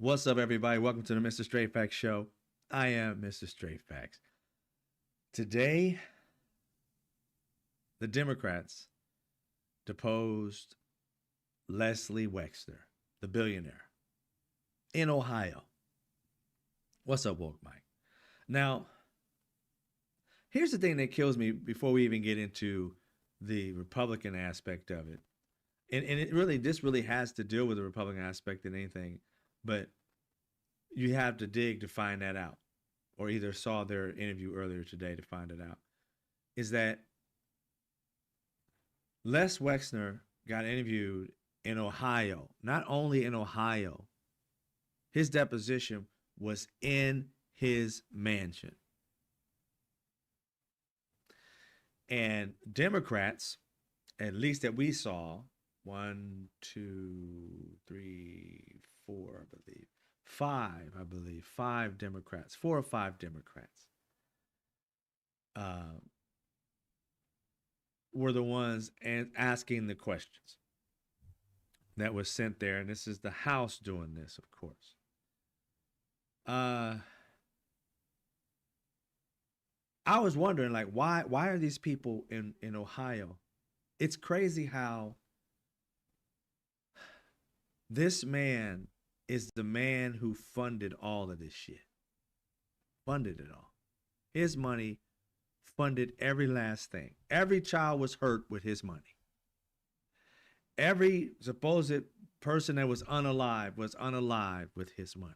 What's up, everybody? Welcome to the Mr. Straight Facts Show. I am Mr. Straight Facts. Today, the Democrats deposed Leslie Wexner, the billionaire, in Ohio. What's up, Woke Mike? Now, here's the thing that kills me before we even get into the Republican aspect of it. And this really has to deal with the Republican aspect than anything. But you have to dig to find that out, or either saw their interview earlier today to find it out, is that Les Wexner got interviewed in Ohio. Not only in Ohio, his deposition was in his mansion. And Democrats, at least that we saw, 1, 2, 3, 4, I believe, 5 Democrats, 4 or 5 Democrats were the ones asking the questions that was sent there. And this is the House doing this, of course. I was wondering, like, why are these people in Ohio? It's crazy how this man is the man who funded all of this shit. Funded it all. His money funded every last thing. Every child was hurt with his money. Every supposed person that was unalive with his money.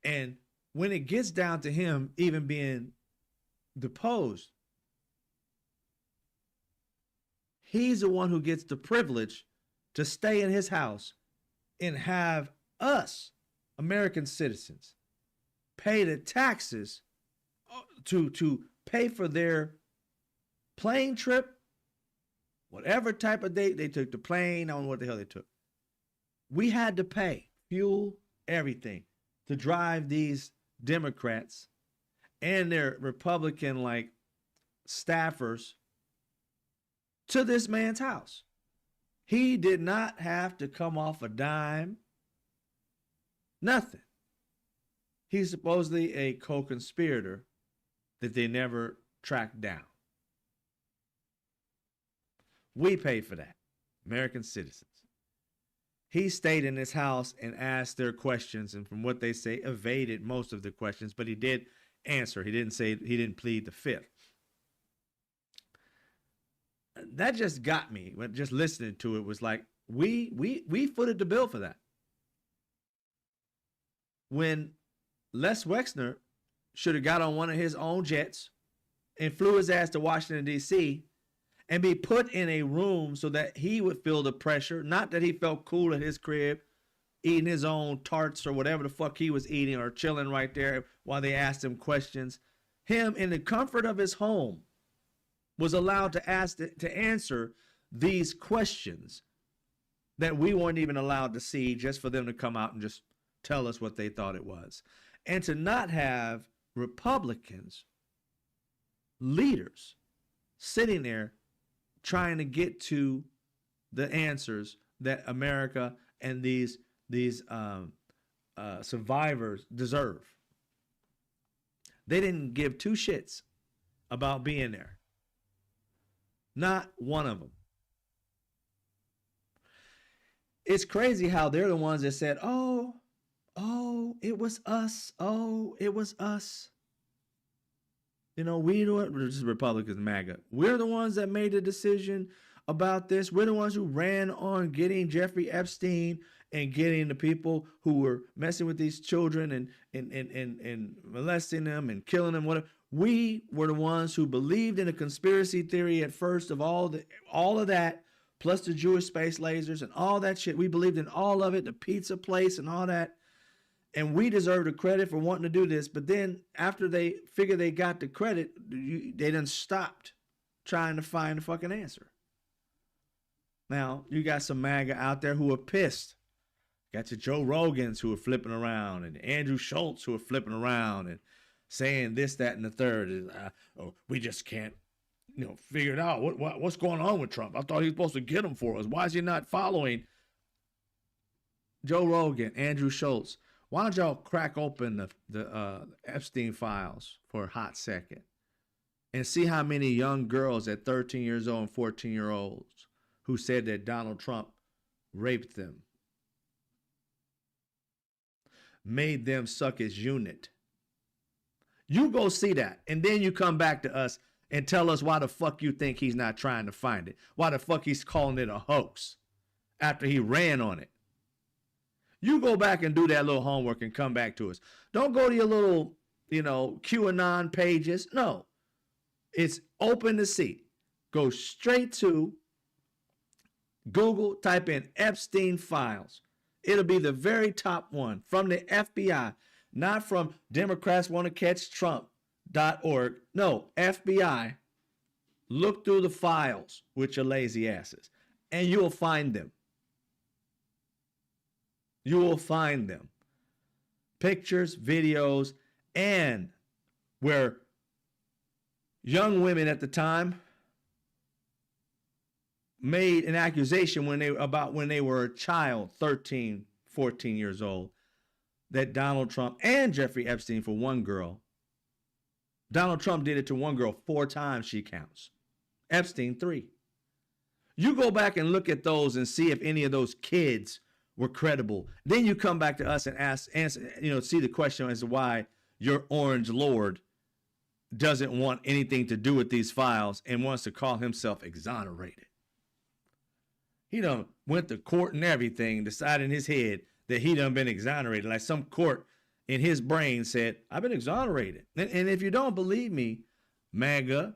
And when it gets down to him even being deposed, he's the one who gets the privilege to stay in his house and have us, American citizens, pay the taxes to pay for their plane trip, whatever type of date they took the plane, I don't know what the hell they took. We had to pay fuel, everything, to drive these Democrats and their Republican-like staffers to this man's house. He did not have to come off a dime. Nothing. He's supposedly a co-conspirator that they never tracked down. We pay for that, American citizens. He stayed in his house and asked their questions, and from what they say, evaded most of the questions, but he did answer. He didn't plead the fifth. That just got me. Just listening to it was like, we footed the bill for that. When Les Wexner should have got on one of his own jets and flew his ass to Washington, D.C., and be put in a room so that he would feel the pressure, not that he felt cool at his crib, eating his own tarts or whatever the fuck he was eating, or chilling right there while they asked him questions. Him, in the comfort of his home, was allowed to answer these questions that we weren't even allowed to see, just for them to come out and just tell us what they thought it was. And to not have Republicans, leaders, sitting there trying to get to the answers that America and these survivors deserve. They didn't give 2 shits about being there. Not one of them. It's crazy how they're the ones that said, oh, it was us. Oh, it was us. You know, we do it. This is Republicans, MAGA. We're the ones that made the decision about this. We're the ones who ran on getting Jeffrey Epstein and getting the people who were messing with these children and molesting them and killing them, whatever. We were the ones who believed in a conspiracy theory at first of all of that, plus the Jewish space lasers and all that shit. We believed in all of it, the pizza place and all that. And we deserve the credit for wanting to do this. But then after they figure they got the credit, they done stopped trying to find the fucking answer. Now, you got some MAGA out there who are pissed. Got your Joe Rogans who are flipping around, and Andrew Schultz who are flipping around and saying this, that, and the third. We just can't, figure it out. What's going on with Trump? I thought he was supposed to get him for us. Why is he not following Joe Rogan, Andrew Schultz, why don't y'all crack open the Epstein files for a hot second and see how many young girls at 13 years old and 14-year-olds who said that Donald Trump raped them, made them suck his unit. You go see that, and then you come back to us and tell us why the fuck you think he's not trying to find it. Why the fuck he's calling it a hoax after he ran on it. You go back and do that little homework and come back to us. Don't go to your little, QAnon pages. No. It's open to see. Go straight to Google, type in Epstein files. It'll be the very top one from the FBI, not from Democrats want to catch Trump.org. No, FBI. Look through the files with your lazy asses, and you'll find them. You will find them. Pictures, videos, and where young women at the time made an accusation when they were a child, 13, 14 years old, that Donald Trump and Jeffrey Epstein, for one girl, Donald Trump did it to one girl 4 times, she counts. Epstein 3. You go back and look at those and see if any of those kids were credible. Then you come back to us and answer, see the question as to why your orange lord doesn't want anything to do with these files and wants to call himself exonerated. He done went to court and everything, decided in his head that he done been exonerated. Like some court in his brain said, I've been exonerated. And if you don't believe me, MAGA,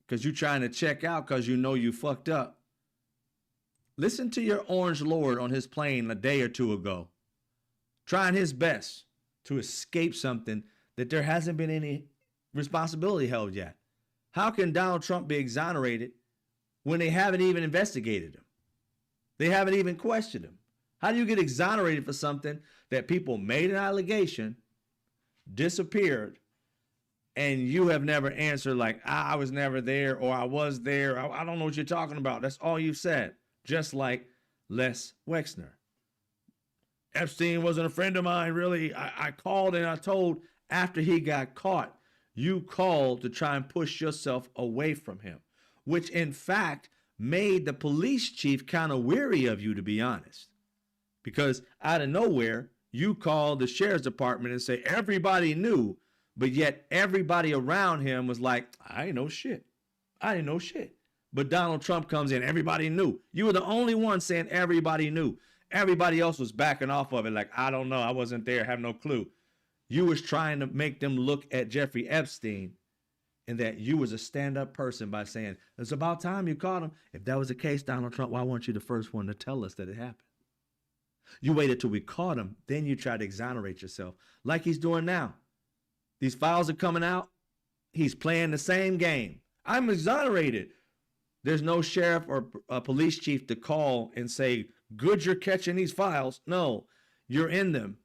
because you're trying to check out because you know you fucked up, listen to your orange lord on his plane a day or two ago, trying his best to escape something that there hasn't been any responsibility held yet. How can Donald Trump be exonerated when they haven't even investigated him? They haven't even questioned him. How do you get exonerated for something that people made an allegation, disappeared, and you have never answered like, I was never there, or I was there. I don't know what you're talking about. That's all you've said. Just like Les Wexner. Epstein wasn't a friend of mine, really. I called and I told after he got caught, you called to try and push yourself away from him, which in fact made the police chief kind of weary of you, to be honest. Because out of nowhere, you called the sheriff's department and say everybody knew, but yet everybody around him was like, I ain't know shit. I didn't know shit. But Donald Trump comes in, everybody knew. You were the only one saying everybody knew. Everybody else was backing off of it like, I don't know, I wasn't there, have no clue. You was trying to make them look at Jeffrey Epstein and that you was a stand-up person by saying, it's about time you caught him. If that was the case, Donald Trump, why weren't you the first one to tell us that it happened? You waited till we caught him, then you tried to exonerate yourself like he's doing now. These files are coming out. He's playing the same game. I'm exonerated. There's no sheriff or a police chief to call and say, good, you're catching these files. No, you're in them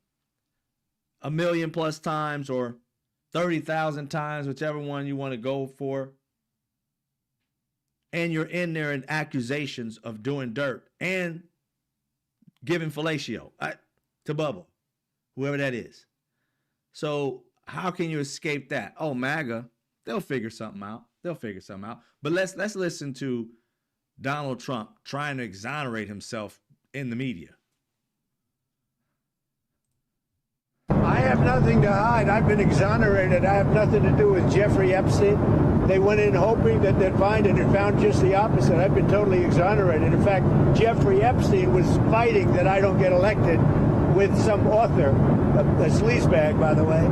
1 million plus times or 30,000 times, whichever one you want to go for. And you're in there in accusations of doing dirt and giving fellatio to Bubba, whoever that is. So how can you escape that? Oh, MAGA, they'll figure something out. They'll figure something out. But let's listen to Donald Trump trying to exonerate himself in the media. I have nothing to hide. I've been exonerated. I have nothing to do with Jeffrey Epstein. They went in hoping that they'd find it and found just the opposite. I've been totally exonerated. In fact, Jeffrey Epstein was fighting that I don't get elected with some author, a sleazebag, by the way.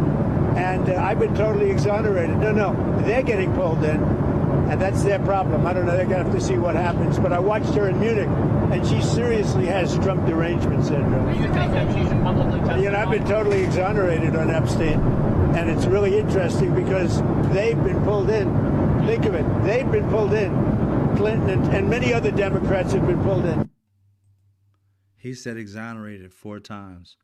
And I've been totally exonerated. No, they're getting pulled in, and that's their problem. I don't know. They're going to have to see what happens. But I watched her in Munich, and she seriously has Trump derangement syndrome. You think that she should publicly testify? I've been totally exonerated on Epstein, and it's really interesting because they've been pulled in. Think of it. They've been pulled in. Clinton and many other Democrats have been pulled in. He said exonerated 4 times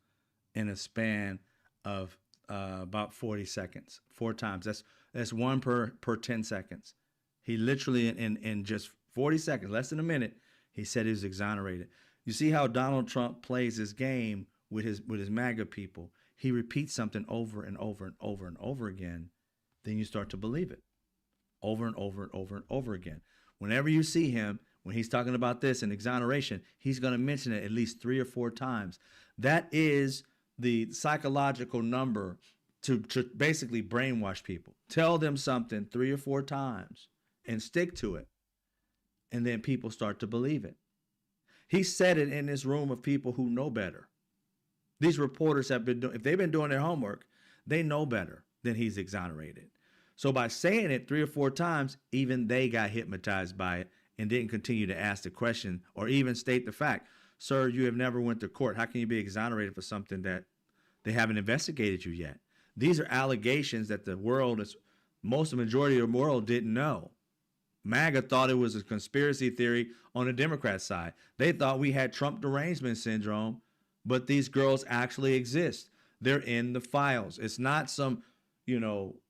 in a span of about 40 seconds. 4 times. That's one per 10 seconds. He literally in just 40 seconds, less than a minute, he said he was exonerated. You see how Donald Trump plays his game with his MAGA people. He repeats something over and over and over and over again. Then you start to believe it over and over and over and over again. Whenever you see him, when he's talking about this in Exoneration, he's going to mention it at least 3 or 4 times. That is the psychological number to basically brainwash people. Tell them something 3 or 4 times and stick to it. And then people start to believe it. He said it in this room of people who know better. These reporters have been doing, if they've been doing their homework, they know better than he's exonerated. So by saying it 3 or 4 times, even they got hypnotized by it and didn't continue to ask the question or even state the fact. Sir, you have never went to court. How can you be exonerated for something that they haven't investigated you yet? These are allegations that the world is, most of the majority of the world didn't know. MAGA thought it was a conspiracy theory on the Democrat side. They thought we had Trump derangement syndrome, but these girls actually exist. They're in the files. It's not some,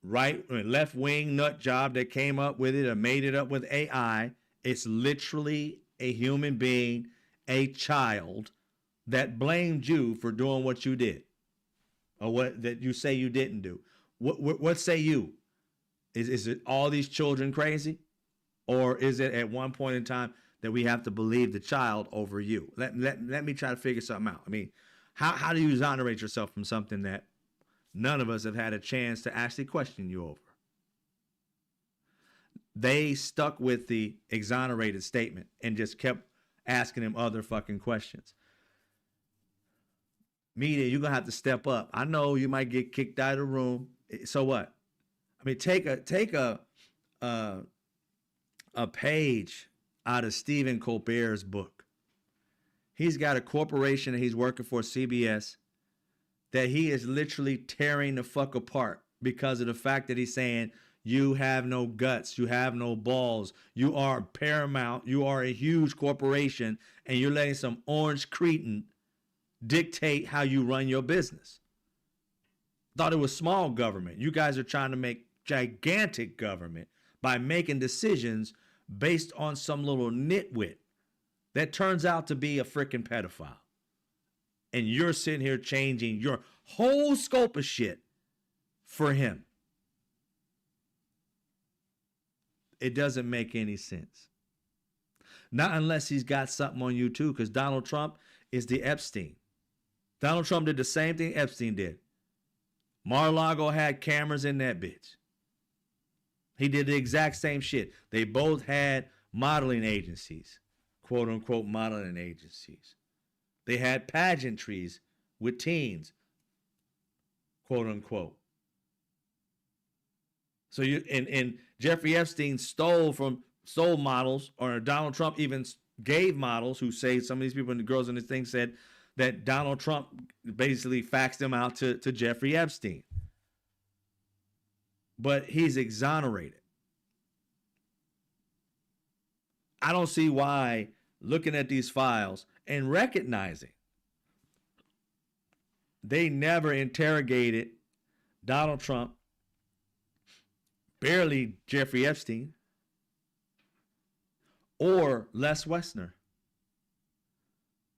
right, left-wing nut job that came up with it or made it up with AI. It's literally a human being, a child that blamed you for doing what you did or what that you say you didn't do. What say you? Is it all these children crazy? Or is it at one point in time that we have to believe the child over you? Let me try to figure something out. I mean, how do you exonerate yourself from something that none of us have had a chance to actually question you over? They stuck with the exonerated statement and just kept asking him other fucking questions. Media, you're going to have to step up. I know you might get kicked out of the room. So what? I mean, take a page out of Stephen Colbert's book. He's got a corporation that he's working for, CBS, that he is literally tearing the fuck apart because of the fact that he's saying, you have no guts, you have no balls, you are paramount, you are a huge corporation, and you're letting some orange cretin dictate how you run your business. Thought it was small government. You guys are trying to make gigantic government by making decisions based on some little nitwit that turns out to be a freaking pedophile. And you're sitting here changing your whole scope of shit for him. It doesn't make any sense. Not unless he's got something on you too, because Donald Trump is the Epstein. Donald Trump did the same thing Epstein did. Mar-a-Lago had cameras in that bitch. He did the exact same shit. They both had modeling agencies, quote unquote modeling agencies. They had pageantries with teens, quote unquote. So and Jeffrey Epstein stole models, or Donald Trump even gave models who say, some of these people and the girls in this thing said that Donald Trump basically faxed them out to Jeffrey Epstein. But he's exonerated. I don't see why, looking at these files and recognizing they never interrogated Donald Trump, barely Jeffrey Epstein, or Les Wexner.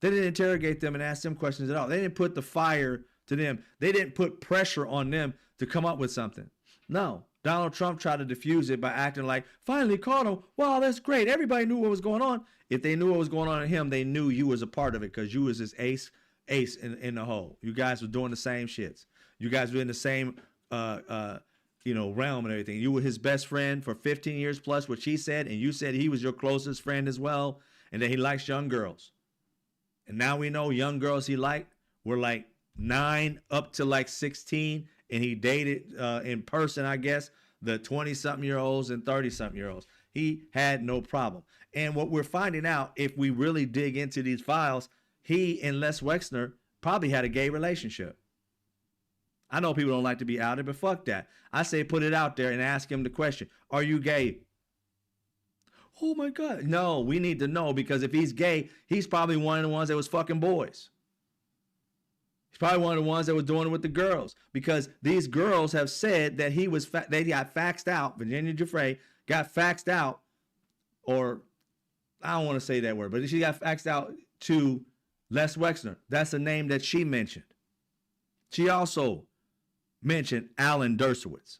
They didn't interrogate them and ask them questions at all. They didn't put the fire to them. They didn't put pressure on them to come up with something. No, Donald Trump tried to diffuse it by acting like, finally caught him. Wow, that's great. Everybody knew what was going on. If they knew what was going on in him, they knew you was a part of it because you was his ace in the hole. You guys were doing the same shits. You guys were in the same realm and everything. You were his best friend for 15 years plus, which he said, and you said he was your closest friend as well, and that he likes young girls. And now we know young girls he liked were like 9 up to like 16, and he dated in person, I guess, the 20-something-year-olds and 30-something-year-olds. He had no problem. And what we're finding out, if we really dig into these files, he and Les Wexner probably had a gay relationship. I know people don't like to be outed, but fuck that. I say put it out there and ask him the question, are you gay? Oh my God. No, we need to know, because if he's gay, he's probably one of the ones that was fucking boys. He's probably one of the ones that was doing it with the girls, because these girls have said that they got faxed out. Virginia Giuffre got faxed out, or I don't want to say that word, but she got faxed out to Les Wexner. That's a name that she mentioned. She also mentioned Alan Dershowitz.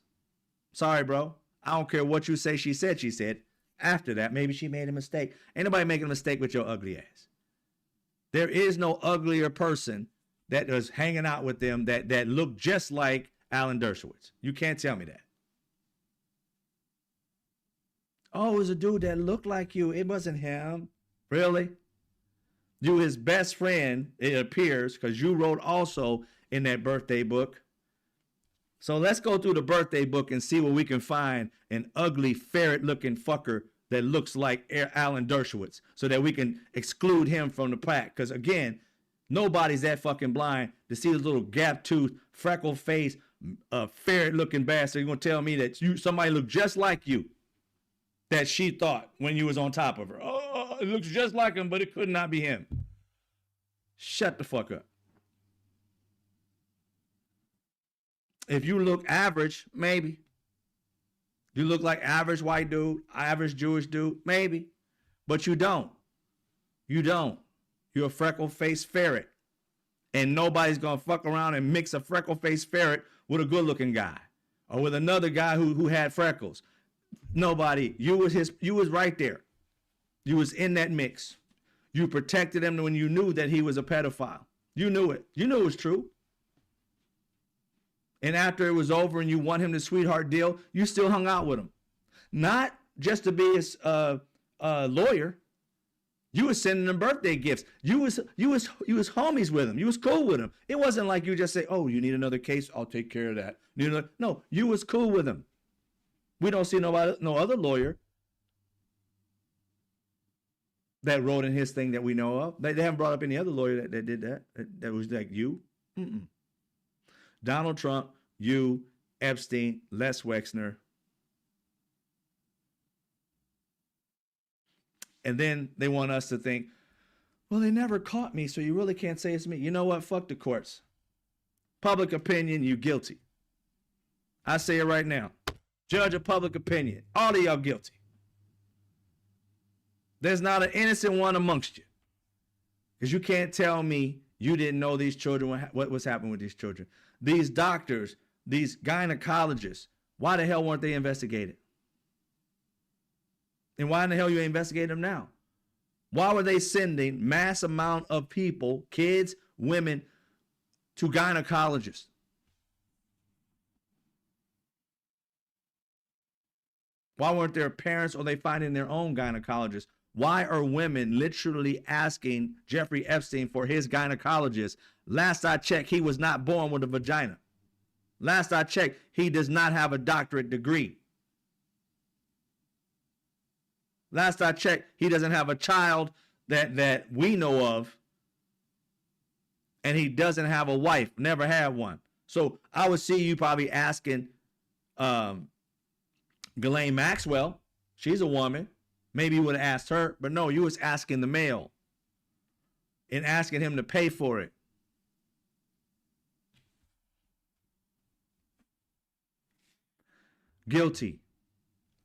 Sorry, bro. I don't care what you say. She said. After that, maybe she made a mistake. Ain't nobody making a mistake with your ugly ass. There is no uglier person that was hanging out with them that looked just like Alan Dershowitz. You can't tell me that. Oh, it was a dude that looked like you. It wasn't him. Really? You his best friend, it appears, because you wrote also in that birthday book. So let's go through the birthday book and see where we can find an ugly ferret-looking fucker that looks like Alan Dershowitz so that we can exclude him from the pack. Because, again, nobody's that fucking blind to see this little gap-toothed, freckle-faced, ferret-looking bastard. You're going to tell me that somebody looked just like you that she thought when you was on top of her. Oh, it looks just like him, but it could not be him. Shut the fuck up. If you look average, maybe. You look like average white dude, average Jewish dude, maybe. But you don't. You don't. You're a freckle-faced ferret. And nobody's going to fuck around and mix a freckle-faced ferret with a good-looking guy. Or with another guy who had freckles. Nobody. You was right there. You was in that mix. You protected him when you knew that he was a pedophile. You knew it. You knew it was true. And after it was over and you won him the sweetheart deal, you still hung out with him. Not just to be his lawyer. You was sending him birthday gifts. You was homies with him. You was cool with him. It wasn't like you just say, oh, you need another case? I'll take care of that. No, you was cool with him. We don't see no other lawyer that wrote in his thing that we know of. They haven't brought up any other lawyer that did that. That was like you. Mm-mm. Donald Trump, you, Epstein, Les Wexner. And then they want us to think, well, they never caught me, so you really can't say it's me. You know what? Fuck the courts. Public opinion, you guilty. I say it right now. Judge of public opinion. All of y'all guilty. There's not an innocent one amongst you. Because you can't tell me you didn't know these children, what was happening with these children. These doctors, these gynecologists, why the hell weren't they investigated? And why in the hell you investigate them now? Why were they sending mass amount of people, kids, women, to gynecologists? Why weren't their parents or they finding their own gynecologists? Why are women literally asking Jeffrey Epstein for his gynecologist? Last I checked, he was not born with a vagina. Last I checked, he does not have a doctorate degree. Last I checked, he doesn't have a child that we know of. And he doesn't have a wife, never had one. So I would see you probably asking Ghislaine Maxwell. She's a woman. Maybe you would have asked her, but no, you was asking the male and asking him to pay for it. Guilty.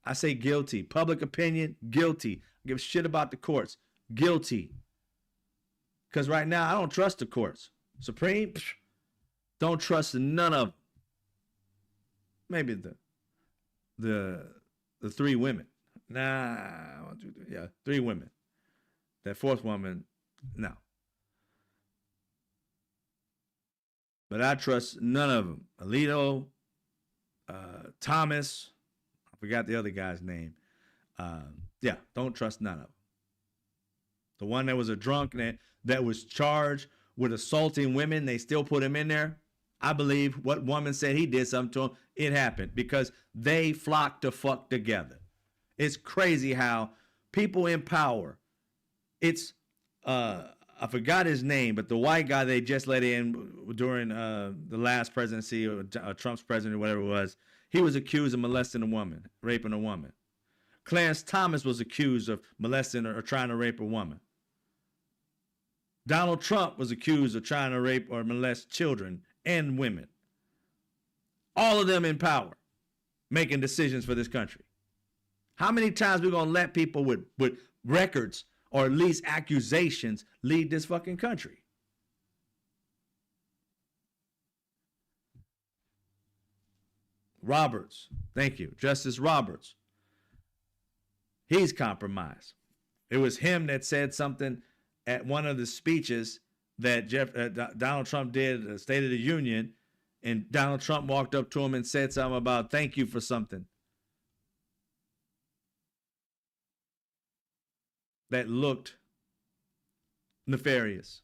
I say guilty. Public opinion, guilty. I give a shit about the courts. Guilty. Because right now, I don't trust the courts. Supreme, don't trust none of them. Maybe the three women. Nah, 1, 2, 3. Yeah, 3 women. That fourth woman, no. But I trust none of them. Alito, Thomas, I forgot the other guy's name. Yeah, don't trust none of them. The one that was a drunk that was charged with assaulting women, they still put him in there. I believe what woman said he did something to him, it happened because they flocked to fuck together. It's crazy how people in power, it's, I forgot his name, but the white guy they just let in during the last presidency, or Trump's president, or whatever it was, he was accused of molesting a woman, raping a woman. Clarence Thomas was accused of molesting or trying to rape a woman. Donald Trump was accused of trying to rape or molest children and women. All of them in power, making decisions for this country. How many times we going to let people with records or at least accusations, lead this fucking country. Roberts, thank you. Justice Roberts. He's compromised. It was him that said something at one of the speeches that Donald Trump did, the State of the Union, and Donald Trump walked up to him and said something about thank you for something that looked nefarious.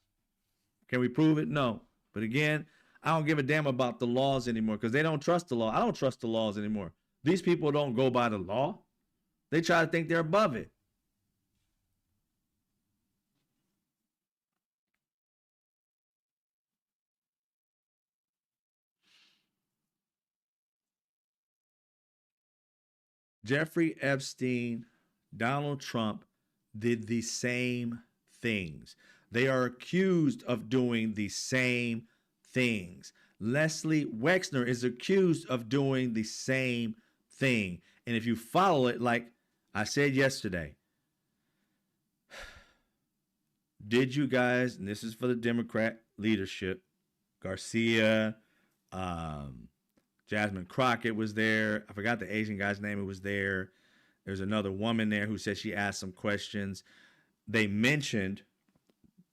Can we prove it? No. But again, I don't give a damn about the laws anymore because they don't trust the law. I don't trust the laws anymore. These people don't go by the law. They try to think they're above it. Jeffrey Epstein, Donald Trump did the same things. They are accused of doing the same things. Leslie Wexner is accused of doing the same thing. And if you follow it, like I said yesterday, did you guys, and this is for the Democrat leadership, Garcia, Jasmine Crockett was there. I forgot the Asian guy's name who was there. There's another woman there who said she asked some questions. They mentioned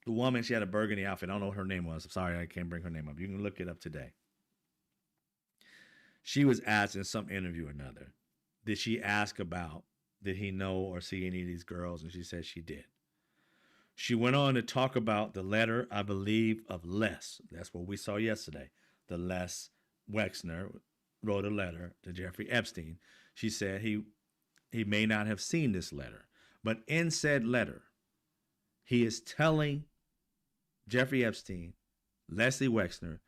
the woman, she had a burgundy outfit. I don't know what her name was. I'm sorry, I can't bring her name up. You can look it up today. She was asked in some interview or another, did she ask about, did he know or see any of these girls? And she said she did. She went on to talk about the letter, I believe, of Les. That's what we saw yesterday. The Les Wexner wrote a letter to Jeffrey Epstein. She said he may not have seen this letter, but in said letter, he is telling Jeffrey Epstein, Leslie Wexner,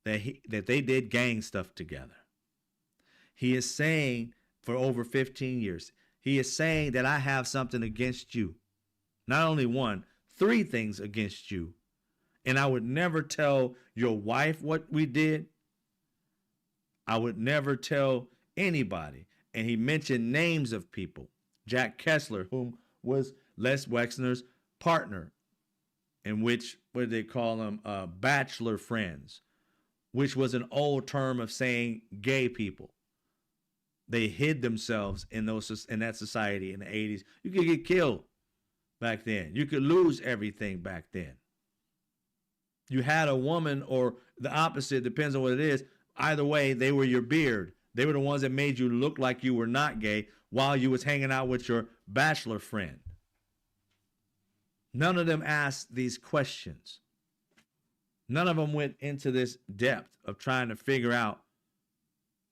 that they did gang stuff together. He is saying for over 15 years, he is saying that I have something against you. Not only one, 3 things against you. And I would never tell your wife what we did. I would never tell anybody. And he mentioned names of people. Jack Kessler, whom was Les Wexner's partner, in which, what did they call them? Bachelor friends, which was an old term of saying gay people. They hid themselves in that society in the 80s. You could get killed back then. You could lose everything back then. You had a woman, or the opposite, depends on what it is. Either way, they were your beard. They were the ones that made you look like you were not gay while you was hanging out with your bachelor friend. None of them asked these questions. None of them went into this depth of trying to figure out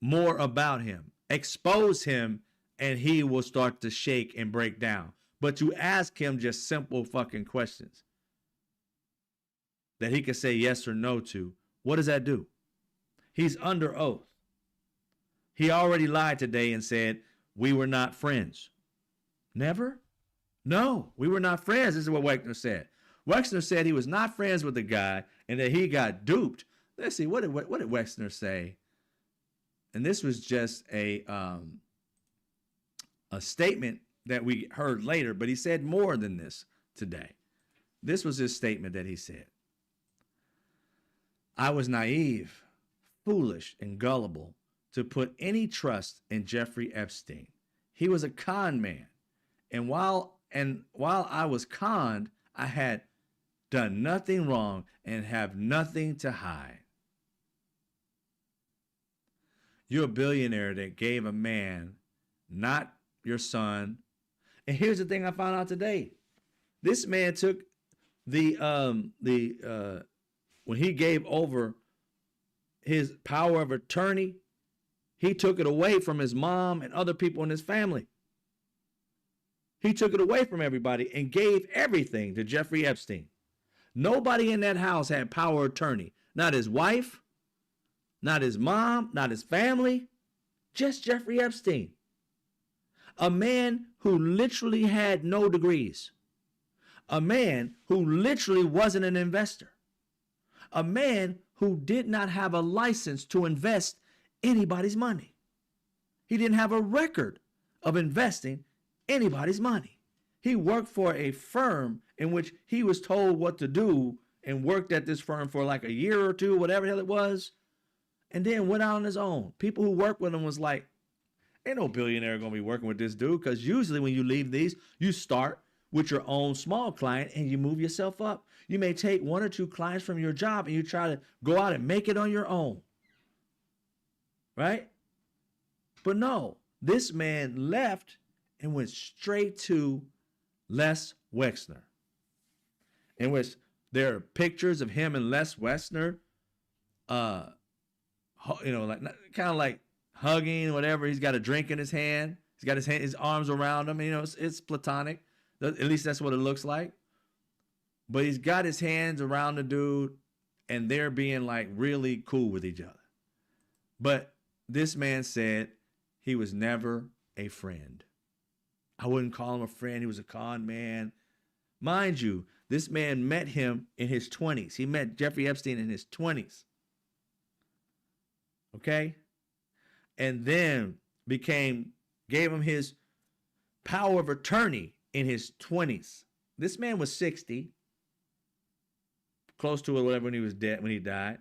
more about him, expose him, and he will start to shake and break down. But to ask him just simple fucking questions that he could say yes or no to, what does that do? He's under oath. He already lied today and said, we were not friends. Never? No, we were not friends. This is what Wexner said. Wexner said he was not friends with the guy and that he got duped. Let's see, what did Wexner say? And this was just a statement that we heard later, but he said more than this today. This was his statement that he said. I was naive, foolish, and gullible to put any trust in Jeffrey Epstein. He was a con man. And while I was conned, I had done nothing wrong and have nothing to hide. You're a billionaire that gave a man, not your son. And here's the thing I found out today. This man took when he gave over his power of attorney, he took it away from his mom and other people in his family. He took it away from everybody and gave everything to Jeffrey Epstein. Nobody in that house had power of attorney. Not his wife, not his mom, not his family, just Jeffrey Epstein. A man who literally had no degrees. A man who literally wasn't an investor. A man who did not have a license to invest anybody's money. He didn't have a record of investing anybody's money. He worked for a firm in which he was told what to do and worked at this firm for like a year or two, whatever the hell it was, and then went out on his own. People who worked with him was like, ain't no billionaire gonna be working with this dude, because usually when you leave these, you start with your own small client and you move yourself up. You may take one or two clients from your job and you try to go out and make it on your own. Right? But no, this man left and went straight to Les Wexner, in which there are pictures of him and Les Wexner, like kind of like hugging, whatever. He's got a drink in his hand. He's got his arms around him. It's platonic. At least that's what it looks like. But he's got his hands around the dude, and they're being like really cool with each other. But this man said he was never a friend. I wouldn't call him a friend. He was a con man. Mind you, this man met him in his 20s. He met Jeffrey Epstein in his 20s. Okay? And then gave him his power of attorney in his 20s. This man was 60, close to it, whatever, when he died.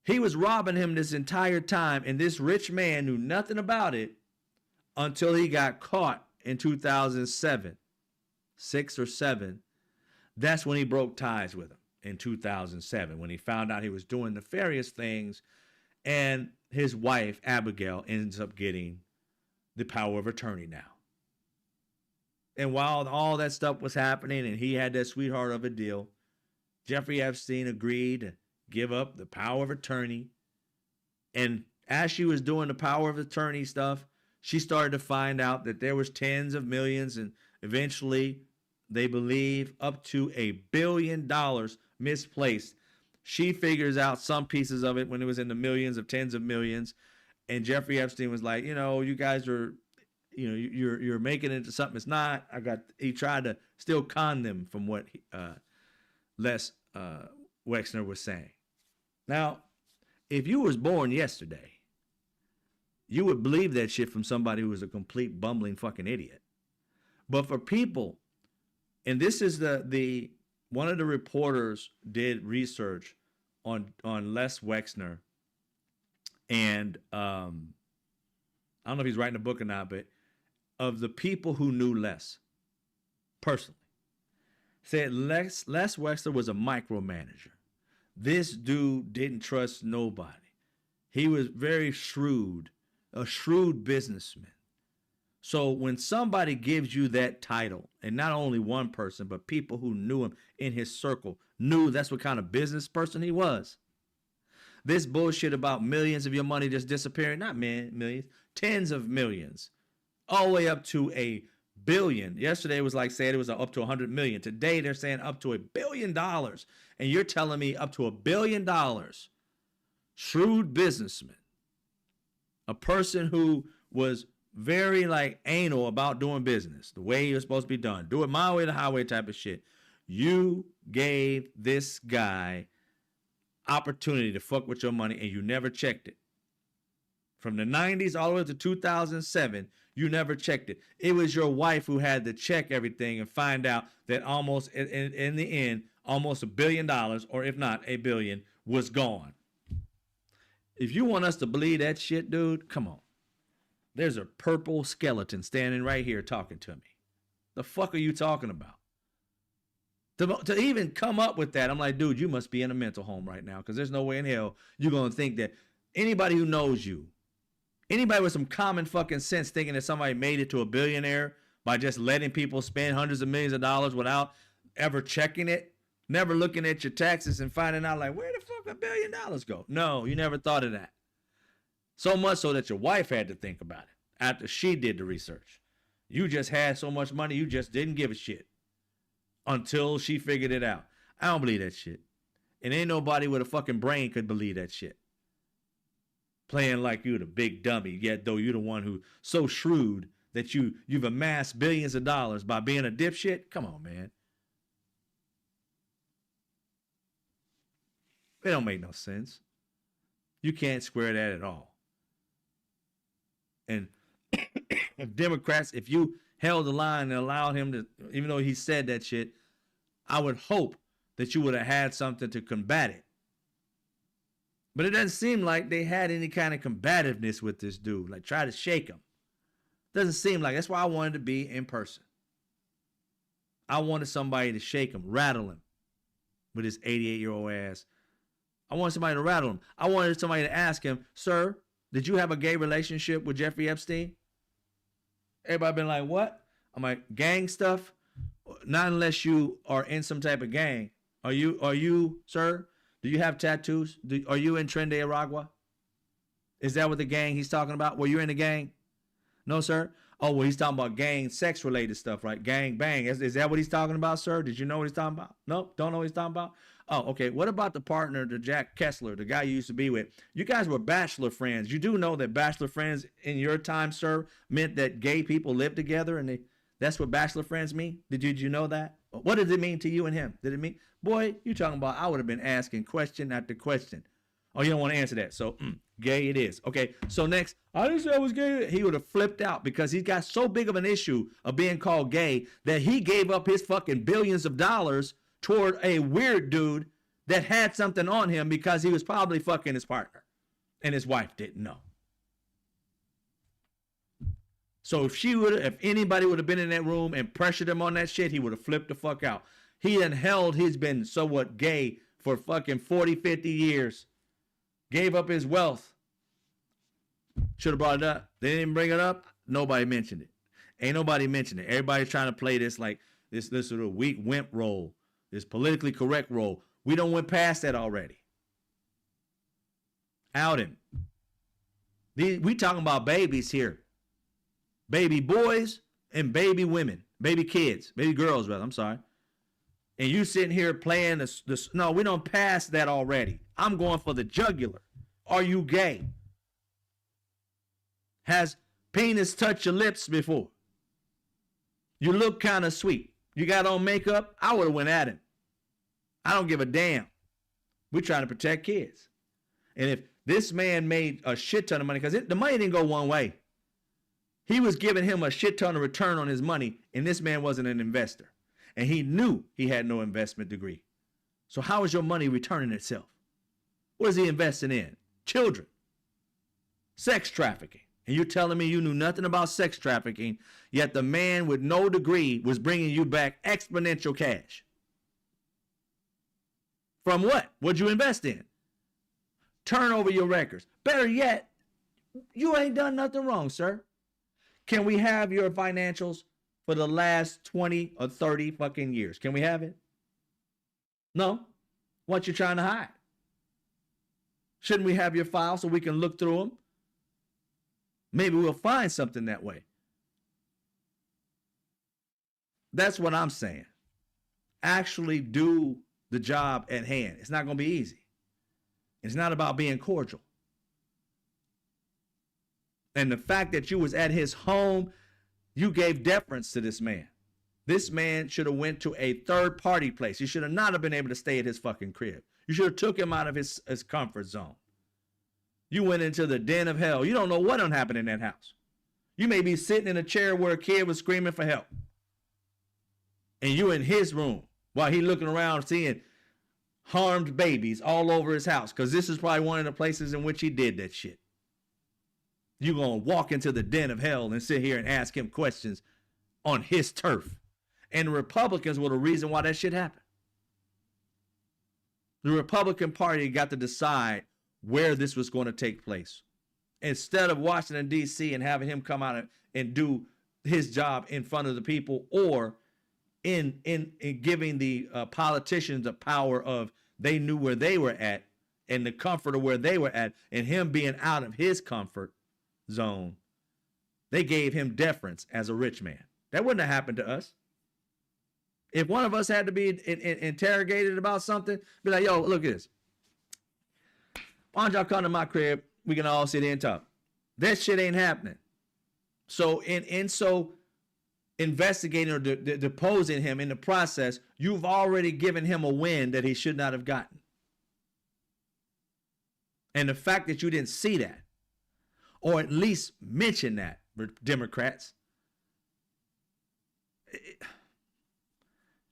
He was robbing him this entire time, and this rich man knew nothing about it until he got caught in 2007, 6 or 7. That's when he broke ties with him, in 2007, when he found out he was doing nefarious things, and his wife, Abigail, ends up getting the power of attorney now. And while all that stuff was happening and he had that sweetheart of a deal, Jeffrey Epstein agreed to give up the power of attorney. And as she was doing the power of attorney stuff, she started to find out that there was tens of millions, and eventually they believe up to $1 billion misplaced. She figures out some pieces of it when it was in the millions of tens of millions. And Jeffrey Epstein was like, you guys are, you're making it into something it's not. He tried to still con them from what Les Wexner was saying. Now, if you was born yesterday, you would believe that shit from somebody who was a complete bumbling fucking idiot. But for people, and this is the one of the reporters did research on Les Wexner, and I don't know if he's writing a book or not, but of the people who knew Les personally, said Les Wexner was a micromanager. This dude didn't trust nobody. He was very shrewd, a shrewd businessman. So when somebody gives you that title, and not only one person, but people who knew him in his circle knew that's what kind of business person he was. This bullshit about millions of your money just disappearing, not millions, tens of millions, all the way up to $1 billion. Yesterday it was like saying it was up to 100 million. Today they're saying up to $1 billion. And you're telling me up to $1 billion. Shrewd businessman. A person who was very anal about doing business, the way it was supposed to be done. Do it my way, the highway type of shit. You gave this guy opportunity to fuck with your money, and you never checked it. From the 90s all the way to 2007, you never checked it. It was your wife who had to check everything and find out that almost, in the end, almost $1 billion, or if not $1 billion, was gone. If you want us to believe that shit, dude, come on. There's a purple skeleton standing right here talking to me. The fuck are you talking about? To even come up with that, I'm like, dude, you must be in a mental home right now, because there's no way in hell you're going to think that anybody who knows you, anybody with some common fucking sense thinking that somebody made it to a billionaire by just letting people spend hundreds of millions of dollars without ever checking it, never looking at your taxes and finding out where the fuck $1 billion go? No, you never thought of that. So much so that your wife had to think about it after she did the research. You just had so much money, you just didn't give a shit until she figured it out. I don't believe that shit. And ain't nobody with a fucking brain could believe that shit. Playing like you the big dummy, yet though you're the one who's so shrewd that you've amassed billions of dollars by being a dipshit. Come on, man. It don't make no sense. You can't square that at all. And if Democrats, if you held the line and allowed him to, even though he said that shit, I would hope that you would have had something to combat it. But it doesn't seem like they had any kind of combativeness with this dude, like try to shake him. Doesn't seem like. That's why I wanted to be in person. I wanted somebody to shake him, rattle him with his 88-year-old ass. I wanted somebody to rattle him. I wanted somebody to ask him, sir, did you have a gay relationship with Jeffrey Epstein? Everybody been like, what? I'm like, gang stuff? Not unless you are in some type of gang. Are you, sir? Do you have tattoos? Are you in Tren de Aragua? Is that what the gang he's talking about? Were you in the gang? No, sir? Oh, well, he's talking about gang sex-related stuff, right? Gang bang. Is that what he's talking about, sir? Did you know what he's talking about? No? Don't know what he's talking about? Oh, okay. What about the partner, the Jack Kessler, the guy you used to be with? You guys were bachelor friends. You do know that bachelor friends in your time, sir, meant that gay people lived together, and that's what bachelor friends mean? Did you know that? What did it mean to you and him? Did it mean? Boy, you talking about I would have been asking question after question. Oh, you don't want to answer that. So, gay it is. Okay, so next, I didn't say I was gay. He would have flipped out because he's got so big of an issue of being called gay that he gave up his fucking billions of dollars toward a weird dude that had something on him because he was probably fucking his partner and his wife didn't know. So if anybody would have been in that room and pressured him on that shit, he would have flipped the fuck out. He he's been somewhat gay for fucking 40, 50 years. Gave up his wealth. Should have brought it up. They didn't bring it up. Nobody mentioned it. Ain't nobody mentioned it. Everybody's trying to play this like this sort of weak wimp role, this politically correct role. We don't went past that already. Out him. We talking about babies here. Baby boys and baby women. Baby kids. Baby girls, rather. I'm sorry. And you sitting here playing this. No, we don't pass that already. I'm going for the jugular. Are you gay? Has penis touched your lips before? You look kind of sweet. You got on makeup? I would have went at him. I don't give a damn. We're trying to protect kids. And if this man made a shit ton of money, because the money didn't go one way. He was giving him a shit ton of return on his money, and this man wasn't an investor. And he knew he had no investment degree. So how is your money returning itself? What is he investing in? Children. Sex trafficking. And you're telling me you knew nothing about sex trafficking, yet the man with no degree was bringing you back exponential cash. From what? What'd you invest in? Turn over your records. Better yet, you ain't done nothing wrong, sir. Can we have your financials for the last 20 or 30 fucking years? Can we have it? No. What you trying to hide? Shouldn't we have your file so we can look through them? Maybe we'll find something that way. That's what I'm saying. Actually do the job at hand. It's not going to be easy. It's not about being cordial. And the fact that you was at his home, you gave deference to this man. This man should have went to a third party place. He should have not have been able to stay at his fucking crib. You should have took him out of his comfort zone. You went into the den of hell. You don't know what done happened in that house. You may be sitting in a chair where a kid was screaming for help. And you in his room while he looking around seeing harmed babies all over his house. Because this is probably one of the places in which he did that shit. You're going to walk into the den of hell and sit here and ask him questions on his turf. And the Republicans were the reason why that shit happened. The Republican Party got to decide where this was going to take place. Instead of Washington, D.C. and having him come out and do his job in front of the people, or in giving the politicians the power of they knew where they were at and the comfort of where they were at, and him being out of his comfort zone, they gave him deference as a rich man. That wouldn't have happened to us. If one of us had to be interrogated about something, be like, yo, look at this. Why don't y'all come to my crib? We can all sit here and talk. That shit ain't happening. So so investigating or deposing him in the process, you've already given him a win that he should not have gotten. And the fact that you didn't see that, or at least mention that, Democrats.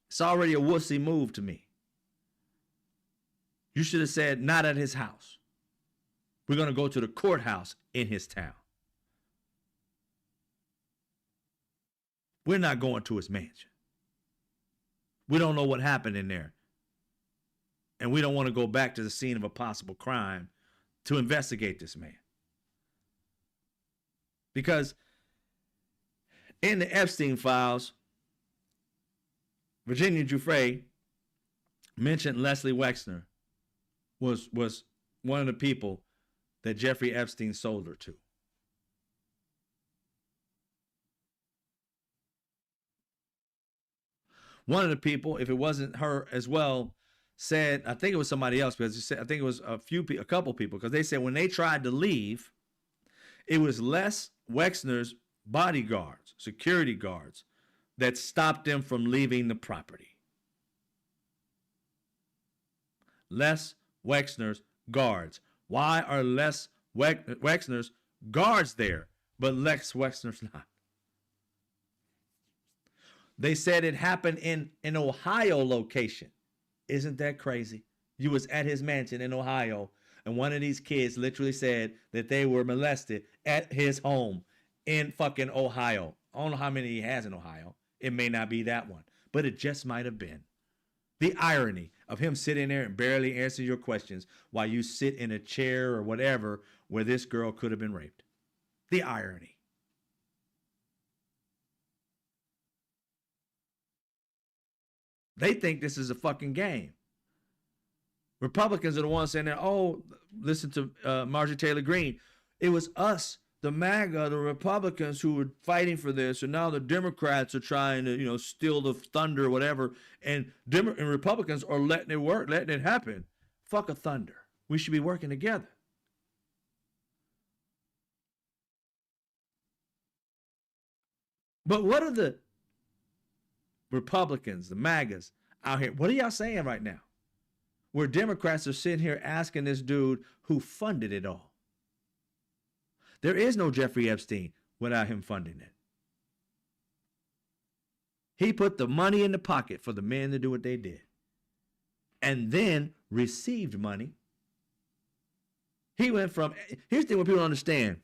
It's already a wussy move to me. You should have said, not at his house. We're going to go to the courthouse in his town. We're not going to his mansion. We don't know what happened in there. And we don't want to go back to the scene of a possible crime to investigate this man. Because in the Epstein files, Virginia Giuffre mentioned Leslie Wexner was one of the people that Jeffrey Epstein sold her to. One of the people, if it wasn't her as well, said, I think it was somebody else, because I think it was a couple people, because they said when they tried to leave, it was Les Wexner's bodyguards, security guards, that stopped them from leaving the property. Les Wexner's guards. Why are Les Wexner's guards there, but Lex Wexner's not? They said it happened in an Ohio location. Isn't that crazy? You was at his mansion in Ohio, and one of these kids literally said that they were molested at his home in fucking Ohio. I don't know how many he has in Ohio. It may not be that one, but it just might have been. The irony of him sitting there and barely answering your questions while you sit in a chair or whatever where this girl could have been raped. The irony. They think this is a fucking game. Republicans are the ones saying that, oh, listen to Marjorie Taylor Greene. It was us, the MAGA, the Republicans, who were fighting for this, and now the Democrats are trying to, steal the thunder or whatever, and Republicans are letting it work, letting it happen. Fuck a thunder. We should be working together. But what are the Republicans, the MAGAs out here, what are y'all saying right now? Where Democrats are sitting here asking this dude who funded it all. There is no Jeffrey Epstein without him funding it. He put the money in the pocket for the men to do what they did, and then received money. He went from, here's the thing what people don't understand.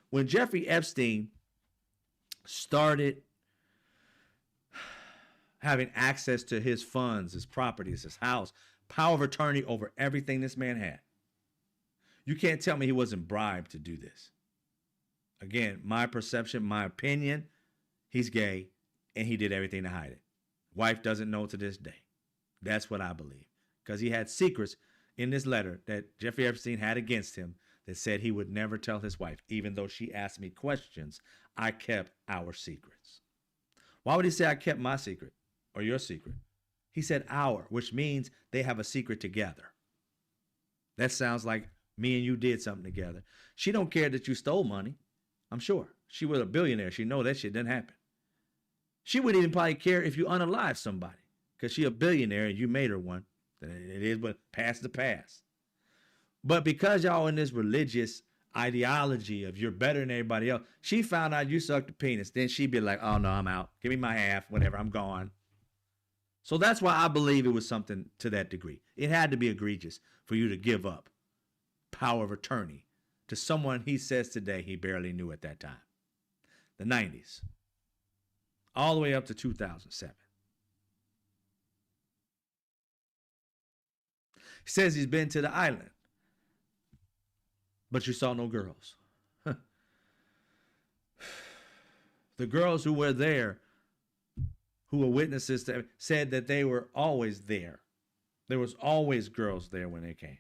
When Jeffrey Epstein started having access to his funds, his properties, his house, power of attorney over everything this man had. You can't tell me he wasn't bribed to do this. Again, my perception, my opinion, he's gay and he did everything to hide it. Wife doesn't know to this day. That's what I believe. Because he had secrets in this letter that Jeffrey Epstein had against him that said he would never tell his wife. Even though she asked me questions, I kept our secrets. Why would he say I kept my secret? Or your secret? He said our, which means they have a secret together. That sounds like me and you did something together. She don't care that you stole money. I'm sure. She was a billionaire. She know that shit didn't happen. She wouldn't even probably care if you unalive somebody. Because she a billionaire and you made her one. Then it is but past the past. But because y'all in this religious ideology of you're better than everybody else, she found out you sucked a penis. Then she'd be like, oh no, I'm out. Give me my half, whatever, I'm gone. So that's why I believe it was something to that degree. It had to be egregious for you to give up power of attorney to someone he says today he barely knew at that time. The 90s. All the way up to 2007. He says he's been to the island, but you saw no girls. The girls who were there, who were witnesses to, said that they were always there. There was always girls there when they came.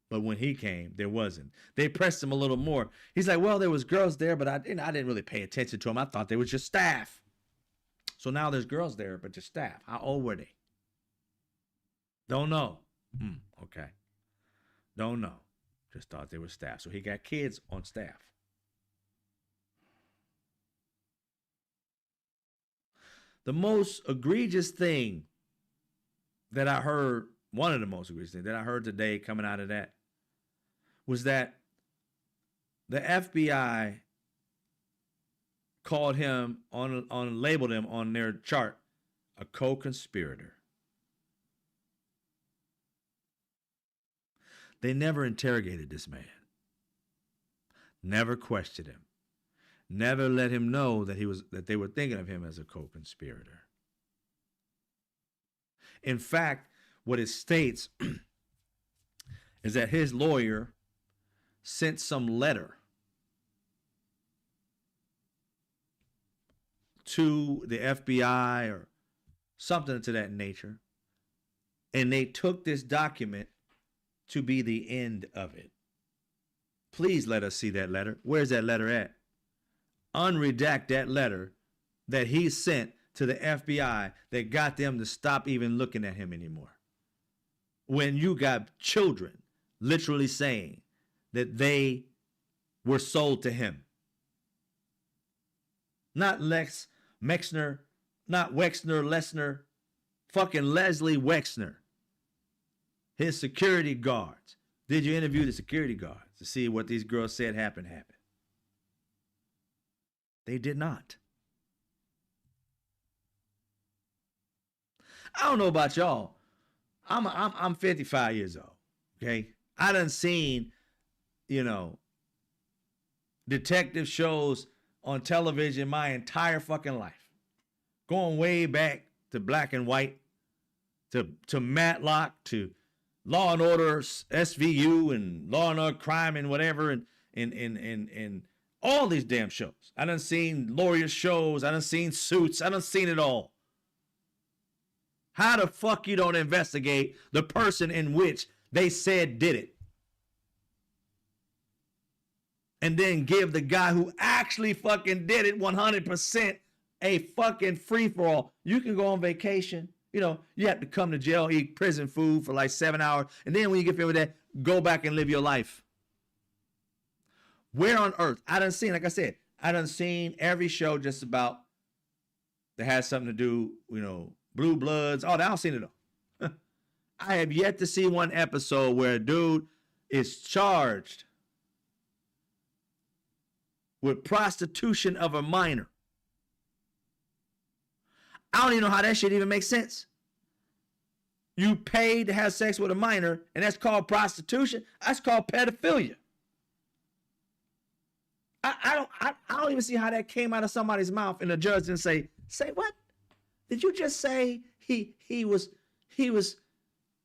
But when he came, there wasn't. They pressed him a little more. He's like, well, there was girls there, but I didn't really pay attention to them. I thought they were just staff. So now there's girls there, but just staff. How old were they? Don't know. Okay. Don't know. Just thought they were staff. So he got kids on staff. The most egregious thing that I heard, one of the most egregious things that I heard today coming out of that, was that the FBI called him labeled him on their chart a co-conspirator. They never interrogated this man, never questioned him, never let him know that they were thinking of him as a co-conspirator. In fact, what it states is that his lawyer sent some letter to the FBI or something to that nature, and they took this document to be the end of it. Please let us see that letter. Where's that letter at? Unredact that letter that he sent to the FBI that got them to stop even looking at him anymore. When you got children literally saying that they were sold to him. Not Wexner, Lesnar, fucking Leslie Wexner. His security guards. Did you interview the security guards to see what these girls said happened? They did not. I don't know about y'all. I'm 55 years old. Okay, I done seen, detective shows on television my entire fucking life, going way back to Black and White, to Matlock, to Law and Order, SVU, and Law and Order Crime, and whatever, and all these damn shows. I done seen lawyer shows. I done seen Suits. I done seen it all. How the fuck you don't investigate the person in which they said did it? And then give the guy who actually fucking did it 100% a fucking free-for-all. You can go on vacation. You have to come to jail, eat prison food for like 7 hours. And then when you get finished with that, go back and live your life. Where on earth? I done seen, like I said, I done seen every show just about that has something to do, Blue Bloods. Oh, I don't seen it all. I have yet to see one episode where a dude is charged with prostitution of a minor. I don't even know how that shit even makes sense. You paid to have sex with a minor, and that's called prostitution. That's called pedophilia. I don't even see how that came out of somebody's mouth, and the judge didn't say what? Did you just say he was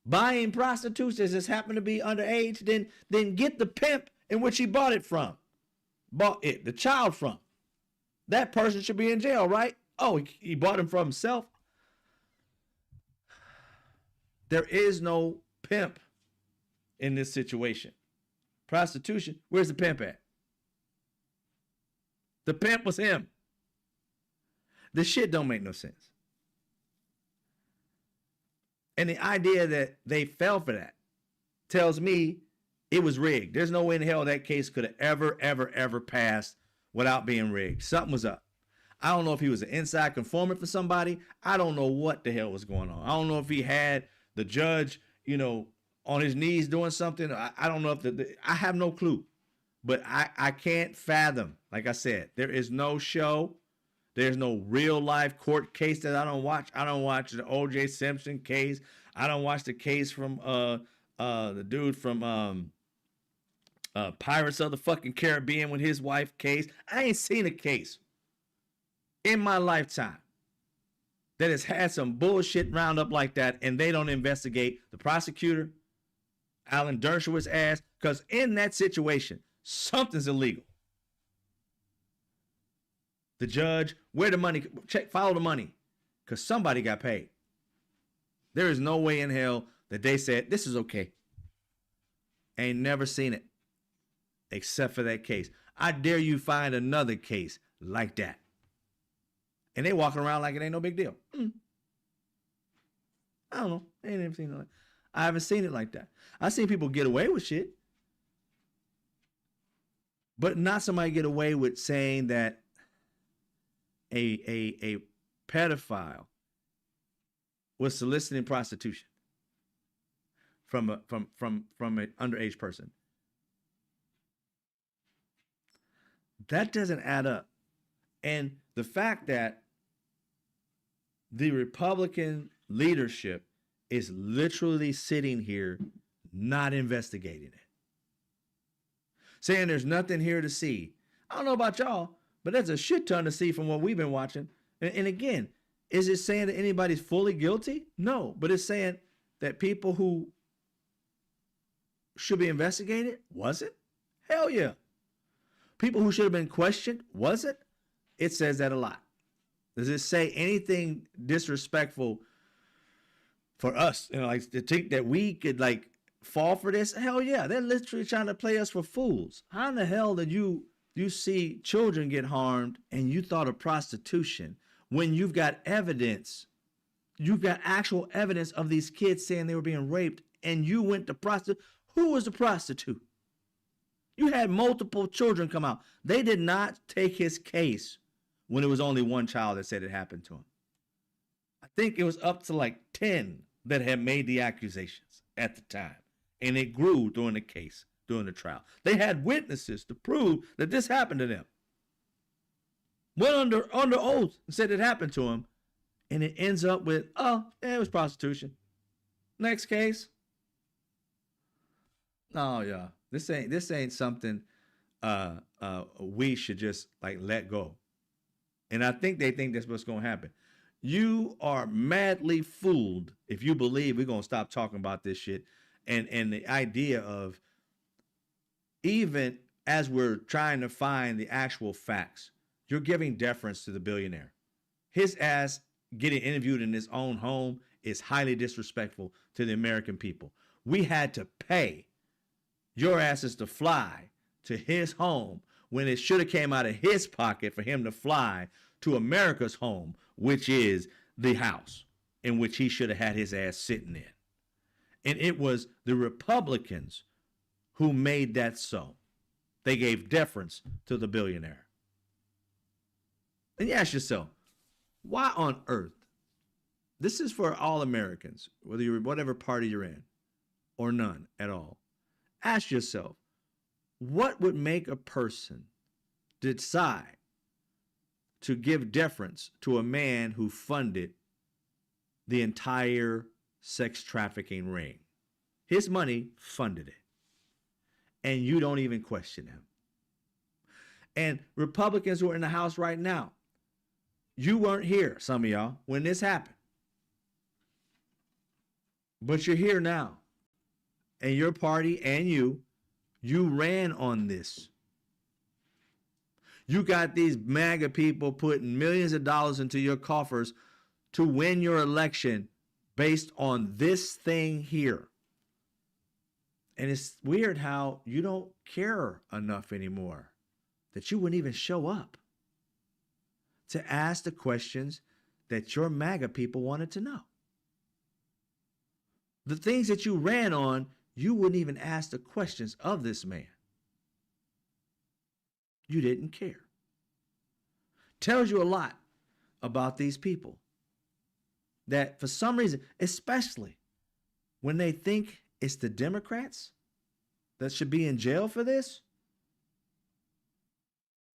buying prostitutes that just happened to be underage? Then get the pimp in which he bought it from, the child from. That person should be in jail, right? Oh, he bought him for himself. There is no pimp in this situation. Prostitution, where's the pimp at? The pimp was him. The shit don't make no sense. And the idea that they fell for that tells me it was rigged. There's no way in hell that case could have ever passed without being rigged. Something was up. I don't know if he was an inside informant for somebody. I don't know what the hell was going on. I don't know if he had the judge, on his knees doing something. I don't know if I have no clue. But I can't fathom, like I said, there is no show. There's no real life court case that I don't watch. I don't watch the O.J. Simpson case. I don't watch the case from the dude from Pirates of the fucking Caribbean with his wife case. I ain't seen a case in my lifetime that has had some bullshit roundup like that, and they don't investigate the prosecutor, Alan Dershowitz's ass, because in that situation, something's illegal. The judge, where the money, follow the money, because somebody got paid. There is no way in hell that they said, this is okay. Ain't never seen it, except for that case. I dare you find another case like that. And they walking around like it ain't no big deal. I don't know. I ain't never seen it like that. I haven't seen it like that. I've seen people get away with shit. But not somebody get away with saying that a pedophile was soliciting prostitution from an underage person. That doesn't add up. And the fact that the Republican leadership is literally sitting here not investigating it, saying there's nothing here to see. I don't know about y'all, but there's a shit ton to see from what we've been watching. And again, is it saying that anybody's fully guilty? No, but it's saying that people who should be investigated, was it? Hell yeah. People who should have been questioned, was it? It says that a lot. Does it say anything disrespectful for us? You know, like to think that we could like fall for this? Hell yeah. They're literally trying to play us for fools. How in the hell did you see children get harmed and you thought of prostitution when you've got evidence? You've got actual evidence of these kids saying they were being raped and you went to prostitute. Who was the prostitute? You had multiple children come out. They did not take his case when it was only one child that said it happened to him. I think it was up to like 10 that had made the accusations at the time. And it grew during the case, during the trial. They had witnesses to prove that this happened to them. Went under oath and said it happened to him. And it ends up with, oh, yeah, it was prostitution. Next case. Oh yeah. This ain't something we should just like let go. And I think they think that's what's gonna happen. You are madly fooled if you believe we're gonna stop talking about this shit. And the idea of, even as we're trying to find the actual facts, you're giving deference to the billionaire. His ass getting interviewed in his own home is highly disrespectful to the American people. We had to pay your asses to fly to his home when it should have came out of his pocket for him to fly to America's home, which is the house in which he should have had his ass sitting in. And it was the Republicans who made that so. They gave deference to the billionaire. And you ask yourself, why on earth? This is for all Americans, whether you're whatever party you're in or none at all. Ask yourself, what would make a person decide to give deference to a man who funded the entire sex trafficking ring? His money funded it. And you don't even question him. And Republicans who are in the House right now, you weren't here, some of y'all, when this happened. But you're here now. And your party and you ran on this. You got these MAGA people putting millions of dollars into your coffers to win your election based on this thing here. And it's weird how you don't care enough anymore that you wouldn't even show up to ask the questions that your MAGA people wanted to know. The things that you ran on, you wouldn't even ask the questions of this man. You didn't care. Tells you a lot about these people. That for some reason, especially when they think it's the Democrats that should be in jail for this.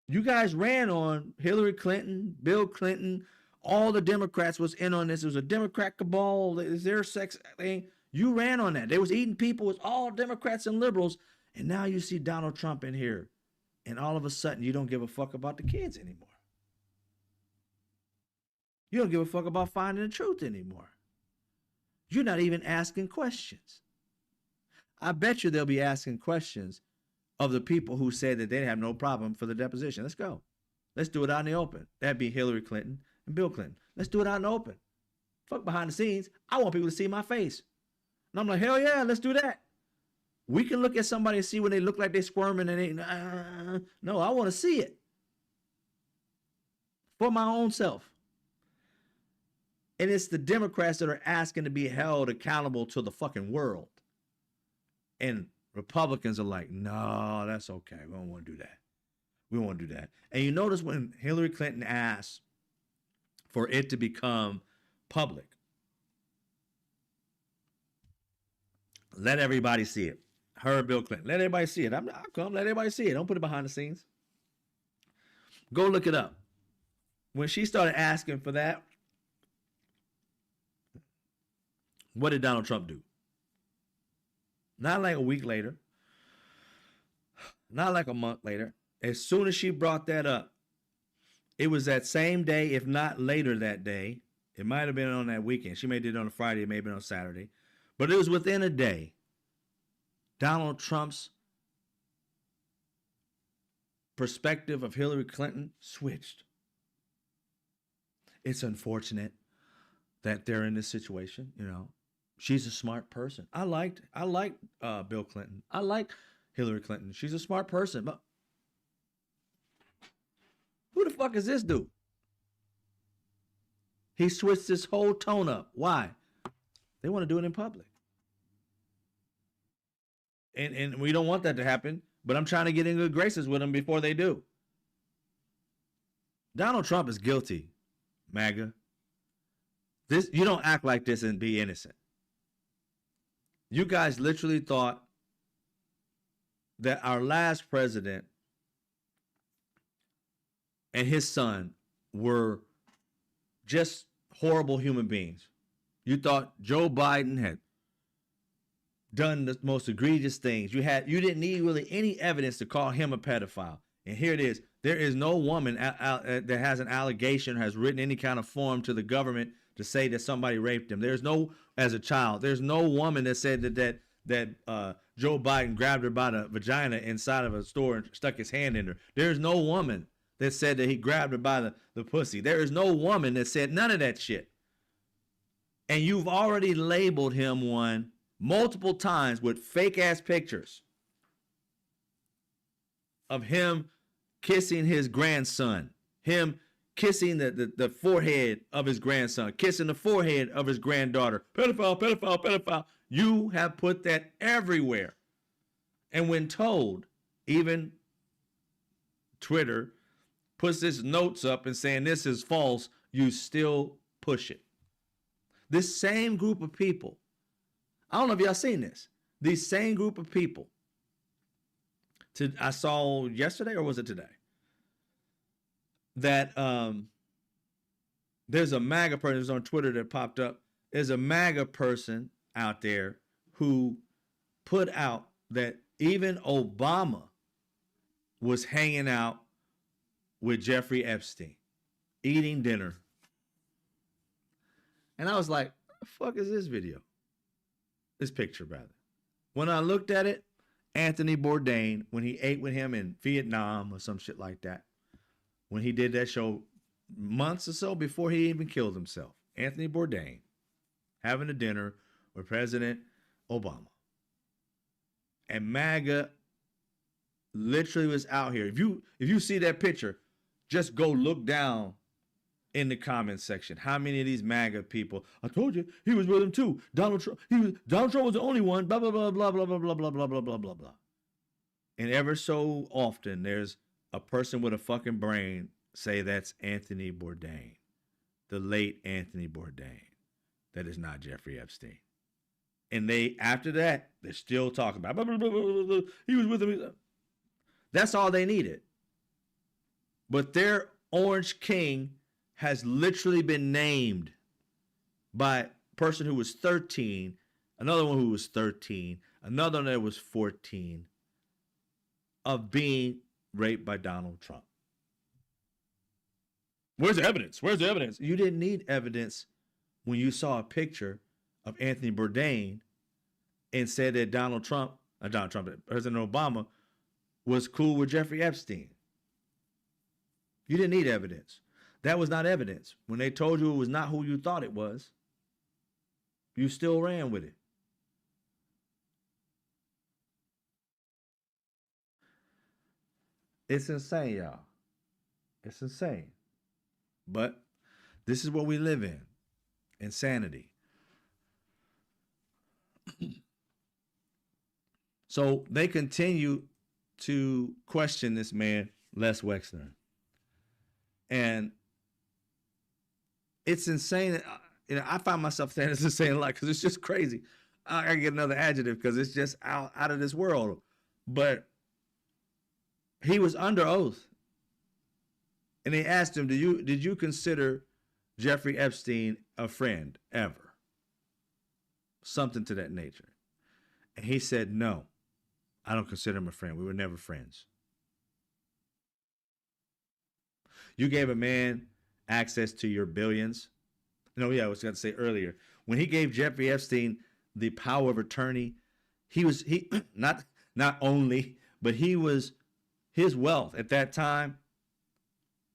You guys ran on Hillary Clinton, Bill Clinton, all the Democrats was in on this. It was a Democrat cabal. Is there a sex thing? You ran on that. They was eating people. It was all Democrats and liberals. And now you see Donald Trump in here. And all of a sudden, you don't give a fuck about the kids anymore. You don't give a fuck about finding the truth anymore. You're not even asking questions. I bet you they'll be asking questions of the people who said that they have no problem for the deposition. Let's go. Let's do it out in the open. That'd be Hillary Clinton and Bill Clinton. Let's do it out in the open. Fuck behind the scenes. I want people to see my face. And I'm like, hell yeah, let's do that. We can look at somebody and see when they look like they're squirming and they, no, I want to see it for my own self. And it's the Democrats that are asking to be held accountable to the fucking world. And Republicans are like, no, that's okay. We don't want to do that. We don't want to do that. And you notice when Hillary Clinton asked for it to become public, let everybody see it. Her and Bill Clinton, let everybody see it. I'll come, let everybody see it. Don't put it behind the scenes. Go look it up. When she started asking for that, what did Donald Trump do? Not like a week later, not like a month later. As soon as she brought that up, it was that same day, if not later that day. It might have been on that weekend. She may have did it on a Friday, it may have been on Saturday. But it was within a day. Donald Trump's perspective of Hillary Clinton switched. It's unfortunate that they're in this situation, you know. She's a smart person. I liked Bill Clinton. I like Hillary Clinton. She's a smart person, but who the fuck is this dude? He switched his whole tone up. Why? They want to do it in public. And we don't want that to happen, but I'm trying to get in good graces with them before they do. Donald Trump is guilty, MAGA. You don't act like this and be innocent. You guys literally thought that our last president and his son were just horrible human beings. You thought Joe Biden had done the most egregious things. You didn't need really any evidence to call him a pedophile. And here it is. There is no woman that has an allegation or has written any kind of form to the government to say that somebody raped him. There's no, as a child, there's no woman that said that Joe Biden grabbed her by the vagina inside of a store and stuck his hand in her. There's no woman that said that he grabbed her by the pussy. There is no woman that said none of that shit. And you've already labeled him one multiple times with fake ass pictures of him kissing his grandson, him kissing the forehead of his grandson, kissing the forehead of his granddaughter. Pedophile, pedophile, pedophile. You have put that everywhere. And when told, even Twitter puts its notes up and saying this is false, you still push it. This same group of people, I don't know if y'all seen this, these same group of people, I saw yesterday, or was it today, that there's a MAGA person, it was on Twitter that popped up, there's a MAGA person out there who put out that even Obama was hanging out with Jeffrey Epstein, eating dinner. And I was like, the fuck is this video? This picture, rather. When I looked at it, Anthony Bourdain, when he ate with him in Vietnam or some shit like that, when he did that show months or so before he even killed himself, Anthony Bourdain having a dinner with President Obama. And MAGA literally was out here. If you see that picture, just go look down in the comments section. How many of these MAGA people? I told you he was with him too. Donald Trump was the only one. Blah blah blah blah blah blah blah blah blah blah blah blah blah. And ever so often, there's a person with a fucking brain say that's Anthony Bourdain, the late Anthony Bourdain. That is not Jeffrey Epstein. And after that, they're still talking about blah, blah, blah, blah, blah. He was with him. That's all they needed. But their Orange King has literally been named by a person who was 13, another one who was 13, another one that was 14, of being raped by Donald Trump. Where's the evidence? Where's the evidence? You didn't need evidence when you saw a picture of Anthony Bourdain and said that President Obama was cool with Jeffrey Epstein. You didn't need evidence. That was not evidence. When they told you it was not who you thought it was, you still ran with it. It's insane, y'all. It's insane. But this is what we live in. Insanity. So they continue to question this man, Les Wexner. And it's insane. I find myself saying it's insane a lot because it's just crazy. I gotta get another adjective because it's just out of this world. But he was under oath. And they asked him, did you consider Jeffrey Epstein a friend ever? Something to that nature. And he said, no, I don't consider him a friend. We were never friends. You gave a man access to your billions. No, yeah, I was going to say earlier, when he gave Jeffrey Epstein the power of attorney, he not only, but his wealth at that time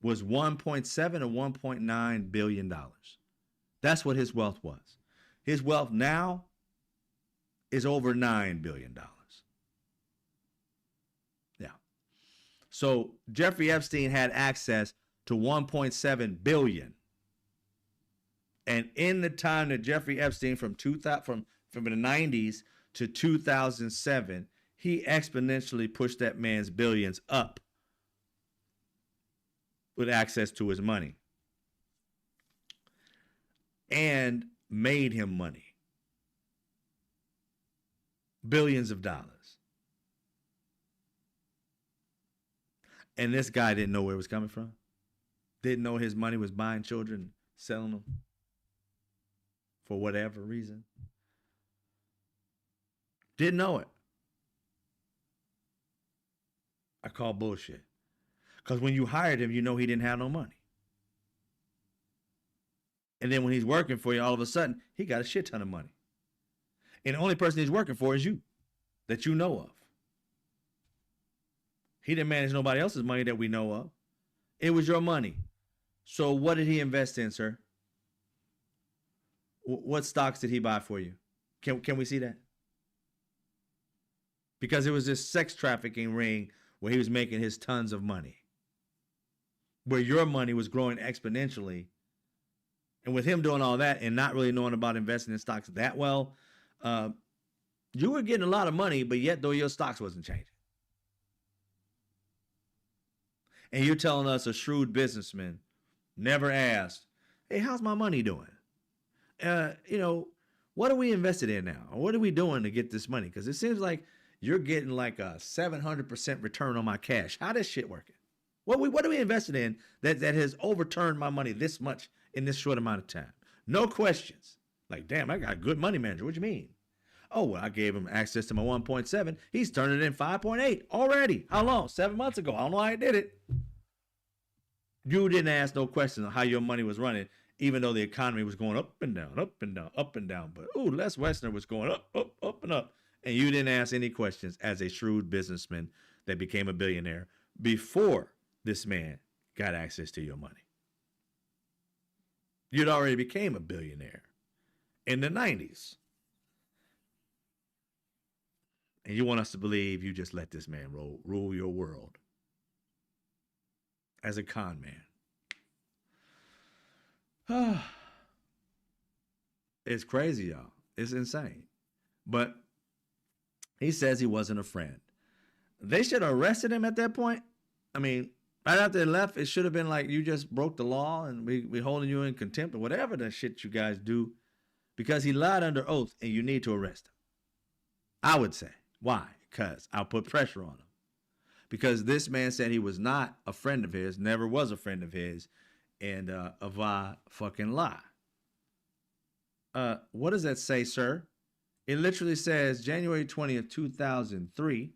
was 1.7 or 1.9 billion dollars. That's what his wealth was. His wealth now is over $9 billion. Yeah. So Jeffrey Epstein had access to 1.7 billion. And in the time that Jeffrey Epstein from the 90s to 2007, he exponentially pushed that man's billions up with access to his money and made him money. Billions of dollars. And this guy didn't know where it was coming from. Didn't know his money was buying children, selling them for whatever reason. Didn't know it. I call bullshit. Because when you hired him, you know he didn't have no money. And then when he's working for you, all of a sudden, he got a shit ton of money. And the only person he's working for is you, that you know of. He didn't manage nobody else's money that we know of. It was your money. So what did he invest in, sir? What stocks did he buy for you? Can we see that? Because it was this sex trafficking ring where he was making his tons of money, where your money was growing exponentially. And with him doing all that and not really knowing about investing in stocks that well, you were getting a lot of money, but yet though your stocks wasn't changing. And you're telling us a shrewd businessman never asked, hey, how's my money doing? What are we invested in now? Or what are we doing to get this money? Because it seems like you're getting like a 700% return on my cash. How this shit working? What are we invested in that has overturned my money this much in this short amount of time? No questions. Like, damn, I got a good money manager. What you mean? Oh, well, I gave him access to my 1.7. He's turning it in 5.8 already. How long? 7 months ago. I don't know how he did it. You didn't ask no questions on how your money was running, even though the economy was going up and down, up and down, up and down. But, Les Wexner was going up, up, up, and up. And you didn't ask any questions as a shrewd businessman that became a billionaire before this man got access to your money. You'd already became a billionaire in the 90s. And you want us to believe you just let this man rule your world as a con man. It's crazy, y'all. It's insane. But he says he wasn't a friend. They should have arrested him at that point. I mean, right after they left, it should have been like, you just broke the law and we holding you in contempt or whatever the shit you guys do, because he lied under oath and you need to arrest him. I would say. Why? Because I'll put pressure on him. Because this man said he was not a friend of his, never was a friend of his, and a fucking lie. What does that say, sir? It literally says January 20th, 2003.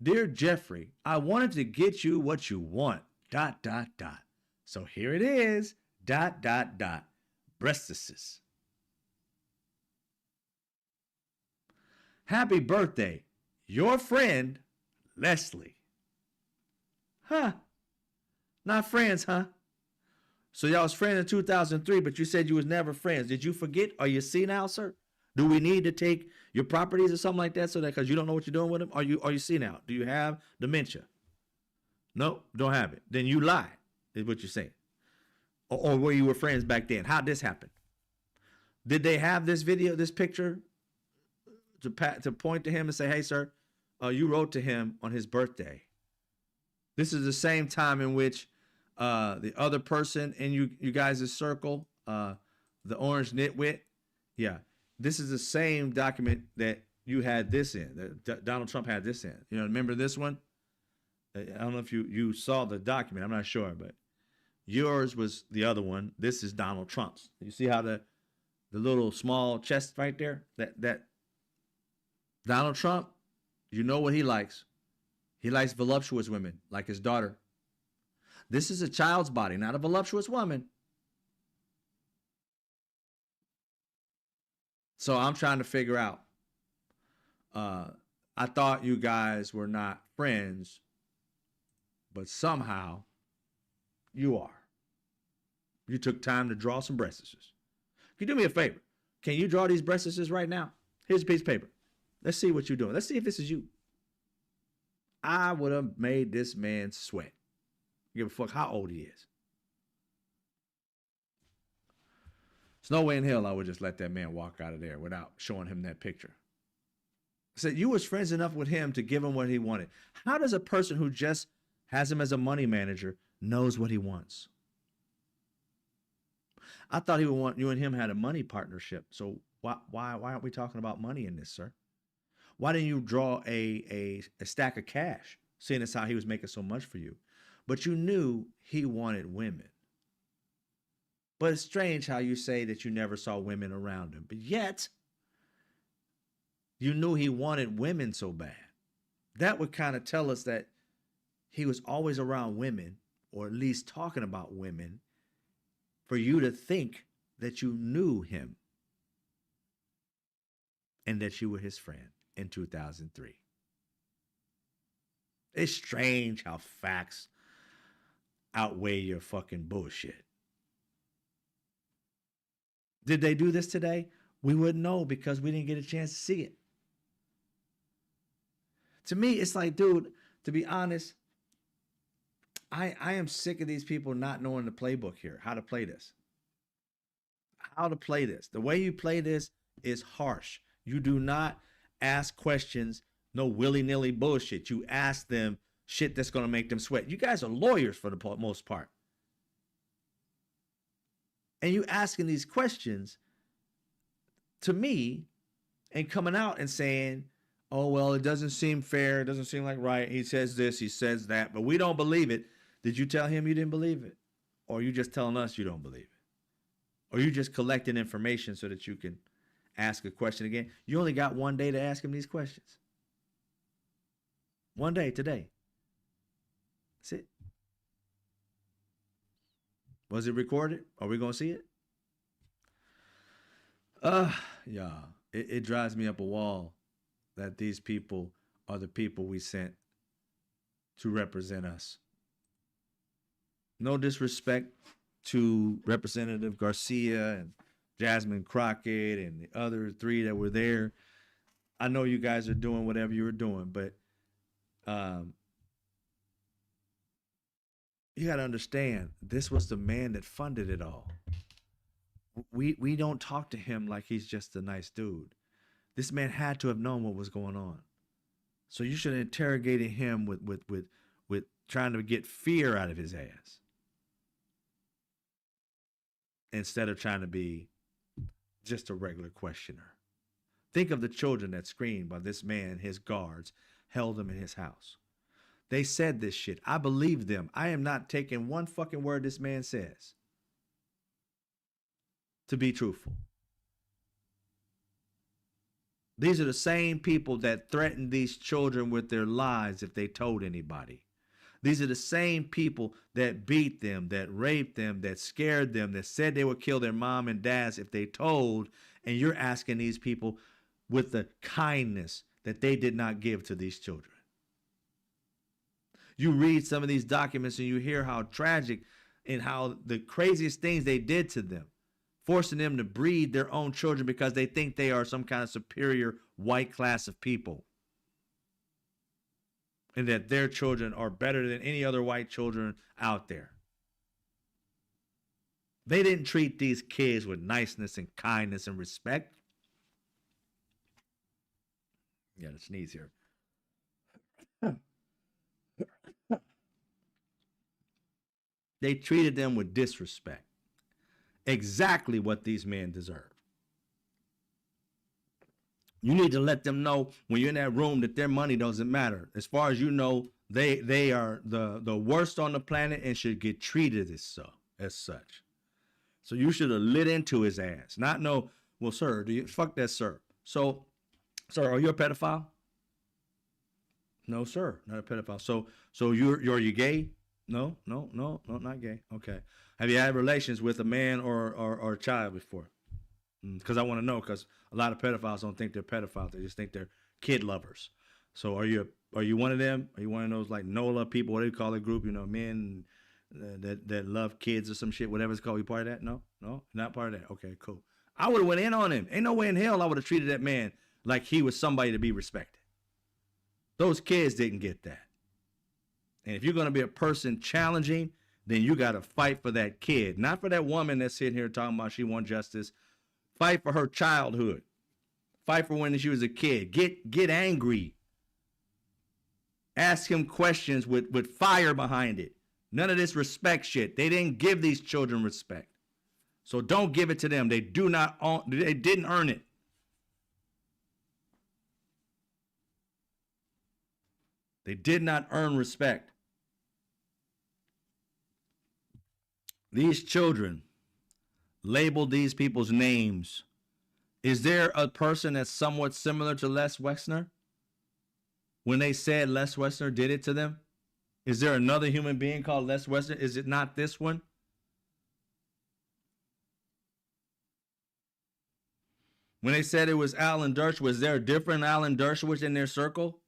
Dear Jeffrey, I wanted to get you what you want, ... So here it is, ... Breastises. Happy birthday, your friend, Leslie. Huh. Not friends, huh? So y'all was friends in 2003, but you said you was never friends. Did you forget? Are you senile, sir? Do we need to take your properties or something like that so that because you don't know what you're doing with them? Are you senile? Do you have dementia? No, don't have it. Then you lied, is what you're saying. Or were you were friends back then? How'd this happen? Did they have this video, this picture to point to him and say, hey, sir, you wrote to him on his birthday. This is the same time in which the other person in you guys' circle, the orange nitwit, yeah, this is the same document that you had this in, that Donald Trump had this in. You know, remember this one? I don't know if you saw the document. I'm not sure, but yours was the other one. This is Donald Trump's. You see how the little small chest right there? That Donald Trump, you know what he likes. He likes voluptuous women, like his daughter. This is a child's body, not a voluptuous woman. So I'm trying to figure out. I thought you guys were not friends, but somehow you are. You took time to draw some breastises. Can you do me a favor? Can you draw these breastises right now? Here's a piece of paper. Let's see what you're doing. Let's see if this is you. I would have made this man sweat. Give a fuck how old he is. There's no way in hell I would just let that man walk out of there without showing him that picture. I said, you was friends enough with him to give him what he wanted. How does a person who just has him as a money manager knows what he wants? I thought he would want you and him had a money partnership. So why aren't we talking about money in this, sir? Why didn't you draw a stack of cash, seeing as how he was making so much for you? But you knew he wanted women. But it's strange how you say that you never saw women around him. But yet, you knew he wanted women so bad. That would kind of tell us that he was always around women, or at least talking about women, for you to think that you knew him and that you were his friend in 2003. It's strange how facts outweigh your fucking bullshit. Did they do this today? We wouldn't know because we didn't get a chance to see it. To me, it's like, dude, to be honest, I am sick of these people not knowing the playbook here, how to play this. How to play this. The way you play this is harsh. You do not ask questions, no willy-nilly bullshit. You ask them shit that's going to make them sweat. You guys are lawyers for the most part. And you asking these questions to me and coming out and saying, oh, well, it doesn't seem fair. It doesn't seem like right. He says this, he says that, but we don't believe it. Did you tell him you didn't believe it? Or are you just telling us you don't believe it? Or are you just collecting information so that you can ask a question again? You only got one day to ask him these questions. One day, today. That's it. Was it recorded? Are we going to see it? Yeah. It drives me up a wall that these people are the people we sent to represent us. No disrespect to Representative Garcia and Jasmine Crockett and the other three that were there. I know you guys are doing whatever you were doing, but you got to understand, this was the man that funded it all. We don't talk to him like he's just a nice dude. This man had to have known what was going on. So you should have interrogated him with trying to get fear out of his ass, instead of trying to be just a regular questioner. Think of the children that screamed while this man, his guards, held them in his house. They said this shit. I believe them. I am not taking one fucking word this man says to be truthful. These are the same people that threatened these children with their lives if they told anybody. These are the same people that beat them, that raped them, that scared them, that said they would kill their mom and dads if they told. And you're asking these people with the kindness that they did not give to these children. You read some of these documents and you hear how tragic and how the craziest things they did to them, forcing them to breed their own children because they think they are some kind of superior white class of people, and that their children are better than any other white children out there. They didn't treat these kids with niceness and kindness and respect. You gotta sneeze here. They treated them with disrespect. Exactly what these men deserve. You need to let them know when you're in that room that their money doesn't matter. As far as you know, They are the worst on the planet and should get treated as such. So you should have lit into his ass. Not no, well, sir, do you fuck that, sir? So, sir, are you a pedophile? No, sir, not a pedophile. So are you gay? No, not gay. Okay. Have you had relations with a man or a child before? Because I want to know, because a lot of pedophiles don't think they're pedophiles. They just think they're kid lovers. So are you one of them? Are you one of those like NOLA people? What do you call the group? You know, men that love kids or some shit, whatever it's called. You part of that? No, not part of that. Okay, cool. I would have went in on him. Ain't no way in hell I would have treated that man like he was somebody to be respected. Those kids didn't get that. And if you're going to be a person challenging, then you got to fight for that kid, not for that woman that's sitting here talking about she wants justice. Fight for her childhood. Fight for when she was a kid. Get angry. Ask him questions with fire behind it. None of this respect shit. They didn't give these children respect. So don't give it to them. They didn't earn it. They did not earn respect. These children labeled these people's names. Is there a person that's somewhat similar to Les Wexner? When they said Les Wexner did it to them? Is there another human being called Les Wexner? Is it not this one? When they said it was Alan Dershowitz, was there a different Alan Dershowitz in their circle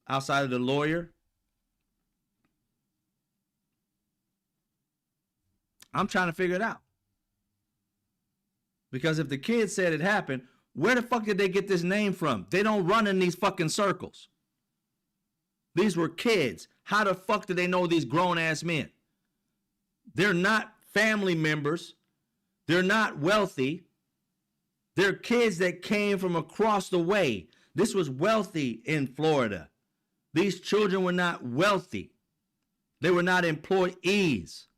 outside of the lawyer? I'm trying to figure it out. Because if the kid said it happened, where the fuck did they get this name from? They don't run in these fucking circles. These were kids. How the fuck do they know these grown-ass men? They're not family members. They're not wealthy. They're kids that came from across the way. This was wealthy in Florida. These children were not wealthy. They were not employees.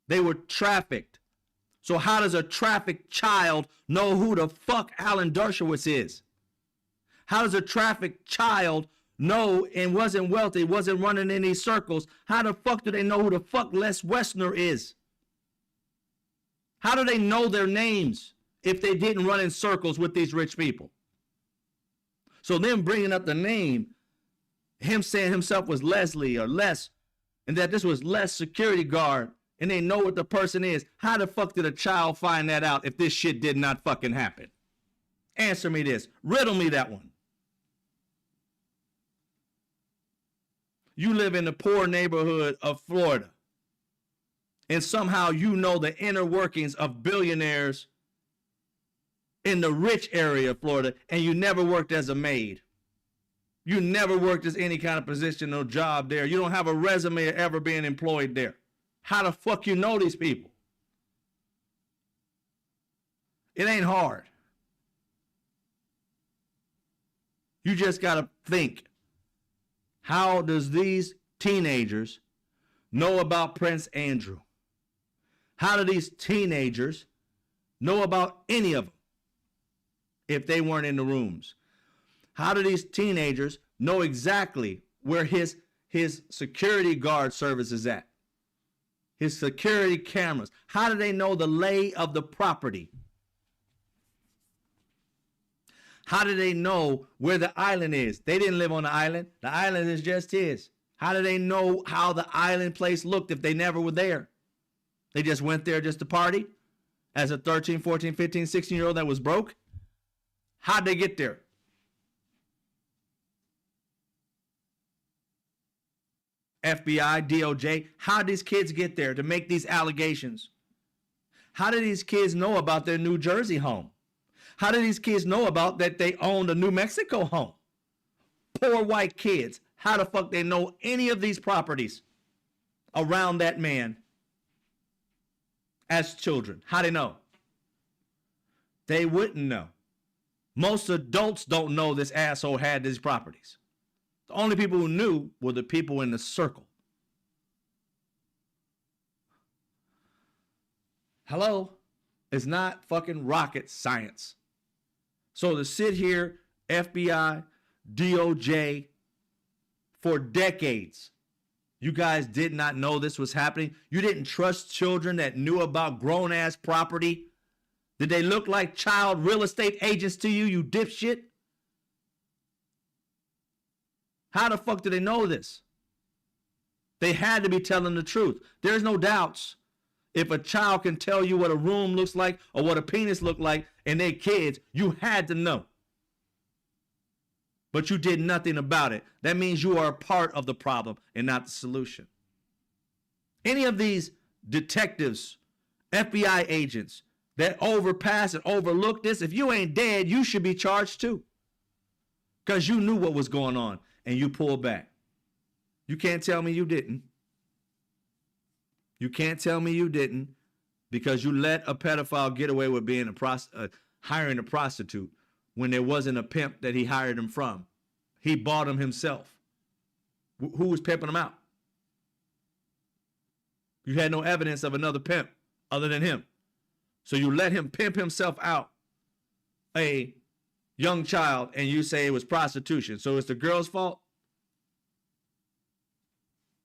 They were trafficked. So how does a trafficked child know who the fuck Alan Dershowitz is? How does a trafficked child know and wasn't wealthy, wasn't running in these circles? How the fuck do they know who the fuck Les Wexner is? How do they know their names if they didn't run in circles with these rich people? So them bringing up the name, him saying himself was Leslie or Les, and that this was Les security guard, and they know what the person is. How the fuck did a child find that out if this shit did not fucking happen? Answer me this. Riddle me that one. You live in the poor neighborhood of Florida, and somehow you know the inner workings of billionaires in the rich area of Florida, and you never worked as a maid. You never worked as any kind of position or job there. You don't have a resume of ever being employed there. How the fuck you know these people? It ain't hard. You just got to think. How does these teenagers know about Prince Andrew? How do these teenagers know about any of them if they weren't in the rooms? How do these teenagers know exactly where his security guard service is at? His security cameras. How do they know the lay of the property? How do they know where the island is? They didn't live on the island. The island is just his. How do they know how the island place looked if they never were there? They just went there just to party as a 13, 14, 15, 16-year-old that was broke? How'd they get there? FBI, DOJ, how did these kids get there to make these allegations? How did these kids know about their New Jersey home? How did these kids know about that they owned a New Mexico home? Poor white kids. How the fuck they know any of these properties around that man as children? How they know? They wouldn't know. Most adults don't know this asshole had these properties. The only people who knew were the people in the circle. Hello? It's not fucking rocket science. So to sit here, FBI, DOJ, for decades. You guys did not know this was happening. You didn't trust children that knew about grown-ass property. Did they look like child real estate agents to you, you dipshit? How the fuck do they know this? They had to be telling the truth. There's no doubts. If a child can tell you what a room looks like or what a penis looked like and they're kids, you had to know. But you did nothing about it. That means you are a part of the problem and not the solution. Any of these detectives, FBI agents that overpass and overlook this, if you ain't dead, you should be charged too. Because you knew what was going on and you pulled back. You can't tell me you didn't. You can't tell me you didn't, because you let a pedophile get away with being hiring a prostitute when there wasn't a pimp that he hired him from. He bought him himself. Who was pimping him out? You had no evidence of another pimp other than him. So you let him pimp himself out, a young child, and you say it was prostitution. So it's the girl's fault?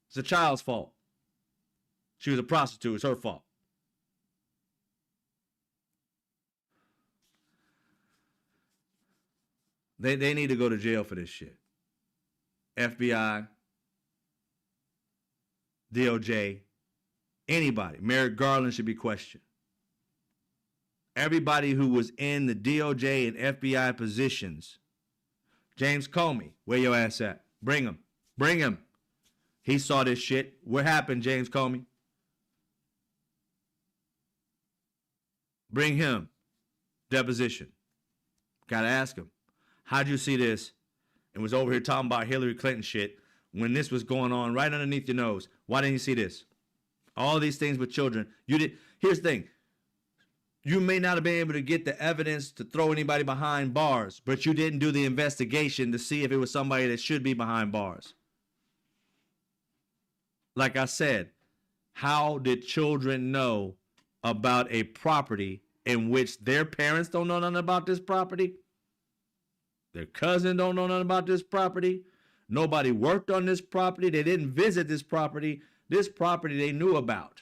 It's the child's fault. She was a prostitute. It's her fault. They need to go to jail for this shit. FBI, DOJ, anybody. Merrick Garland should be questioned. Everybody who was in the DOJ and FBI positions. James Comey, where your ass at? Bring him. Bring him. He saw this shit. What happened, James Comey? Bring him. Deposition. Gotta ask him. How'd you see this? And was over here talking about Hillary Clinton shit when this was going on right underneath your nose. Why didn't you see this? All these things with children. Here's the thing. You may not have been able to get the evidence to throw anybody behind bars, but you didn't do the investigation to see if it was somebody that should be behind bars. Like I said, how did children know about a property in which their parents don't know nothing about this property? Their cousin don't know nothing about this property. Nobody worked on this property. They didn't visit this property. This property they knew about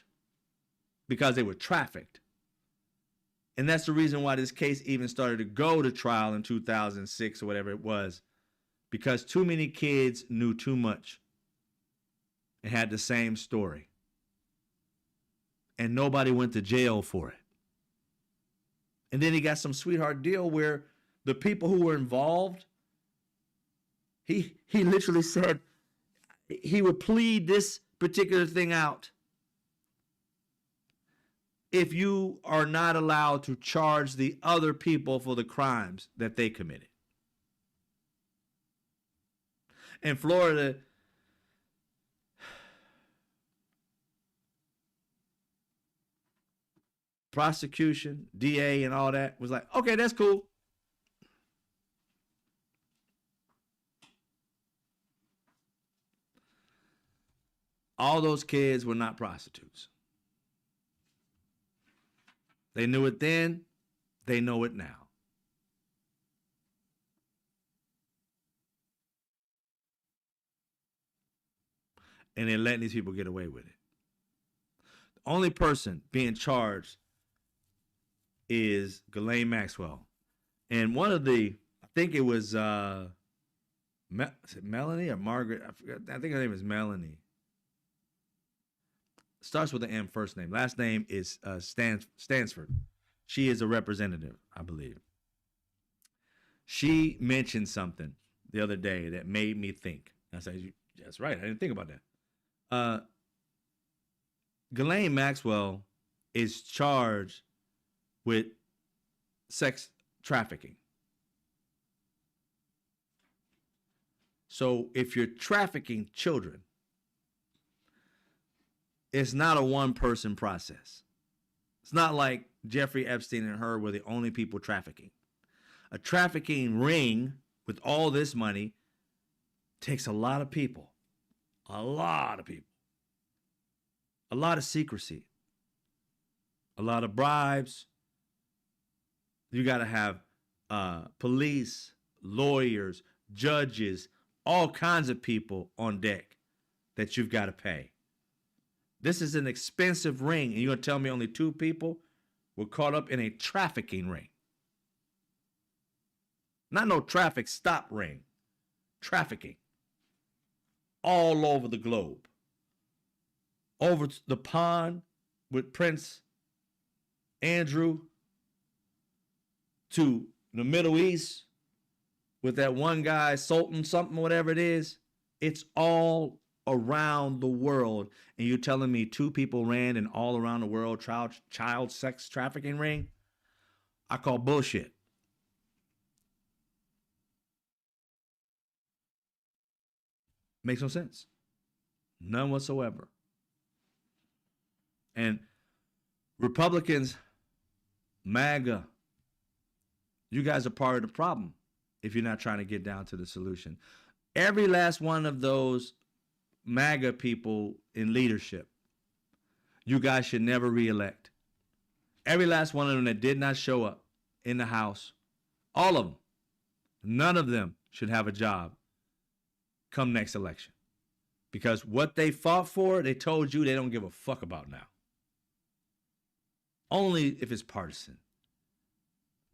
because they were trafficked. And that's the reason why this case even started to go to trial in 2006 or whatever it was, because too many kids knew too much and had the same story. And nobody went to jail for it. And then he got some sweetheart deal where the people who were involved, he literally said he would plead this particular thing out if you are not allowed to charge the other people for the crimes that they committed. In Florida, prosecution, DA, and all that was like, okay, that's cool. All those kids were not prostitutes. They knew it then. They know it now. And they're letting these people get away with it. The only person being charged is Ghislaine Maxwell. And one of the, I think it was, is it Melanie or Margaret? I forgot. I think her name is Melanie. Starts with an M first name. Last name is Stansford. She is a representative, I believe. She mentioned something the other day that made me think. I said, that's right. I didn't think about that. Ghislaine Maxwell is charged with sex trafficking. So if you're trafficking children, it's not a one-person process. It's not like Jeffrey Epstein and her were the only people trafficking. A trafficking ring with all this money takes a lot of people. A lot of people. A lot of secrecy. A lot of bribes. You got to have police, lawyers, judges, all kinds of people on deck that you've got to pay. This is an expensive ring, and you're going to tell me only 2 people were caught up in a trafficking ring. Not no traffic stop ring. Trafficking. All over the globe. Over the pond with Prince Andrew to the Middle East with that one guy, Sultan something, whatever it is. It's all around the world. And you're telling me 2 people ran an all around the world child sex trafficking ring? I call bullshit. Makes no sense. None whatsoever. And Republicans, MAGA, you guys are part of the problem if you're not trying to get down to the solution. Every last one of those MAGA people in leadership, you guys should never reelect. Every last one of them that did not show up in the House, all of them, none of them should have a job come next election. Because what they fought for, they told you they don't give a fuck about now. Only if it's partisan.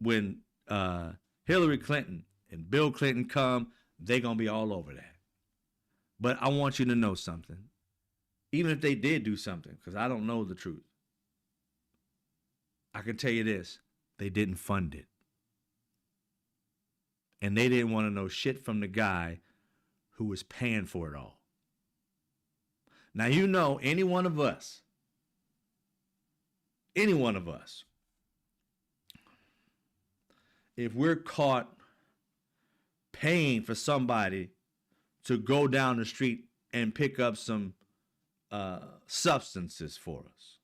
When Hillary Clinton and Bill Clinton come, they're going to be all over that. But I want you to know something. Even if they did do something, because I don't know the truth, I can tell you this, they didn't fund it. And they didn't want to know shit from the guy who was paying for it all. Now, you know, any one of us, if we're caught paying for somebody to go down the street and pick up some substances for us,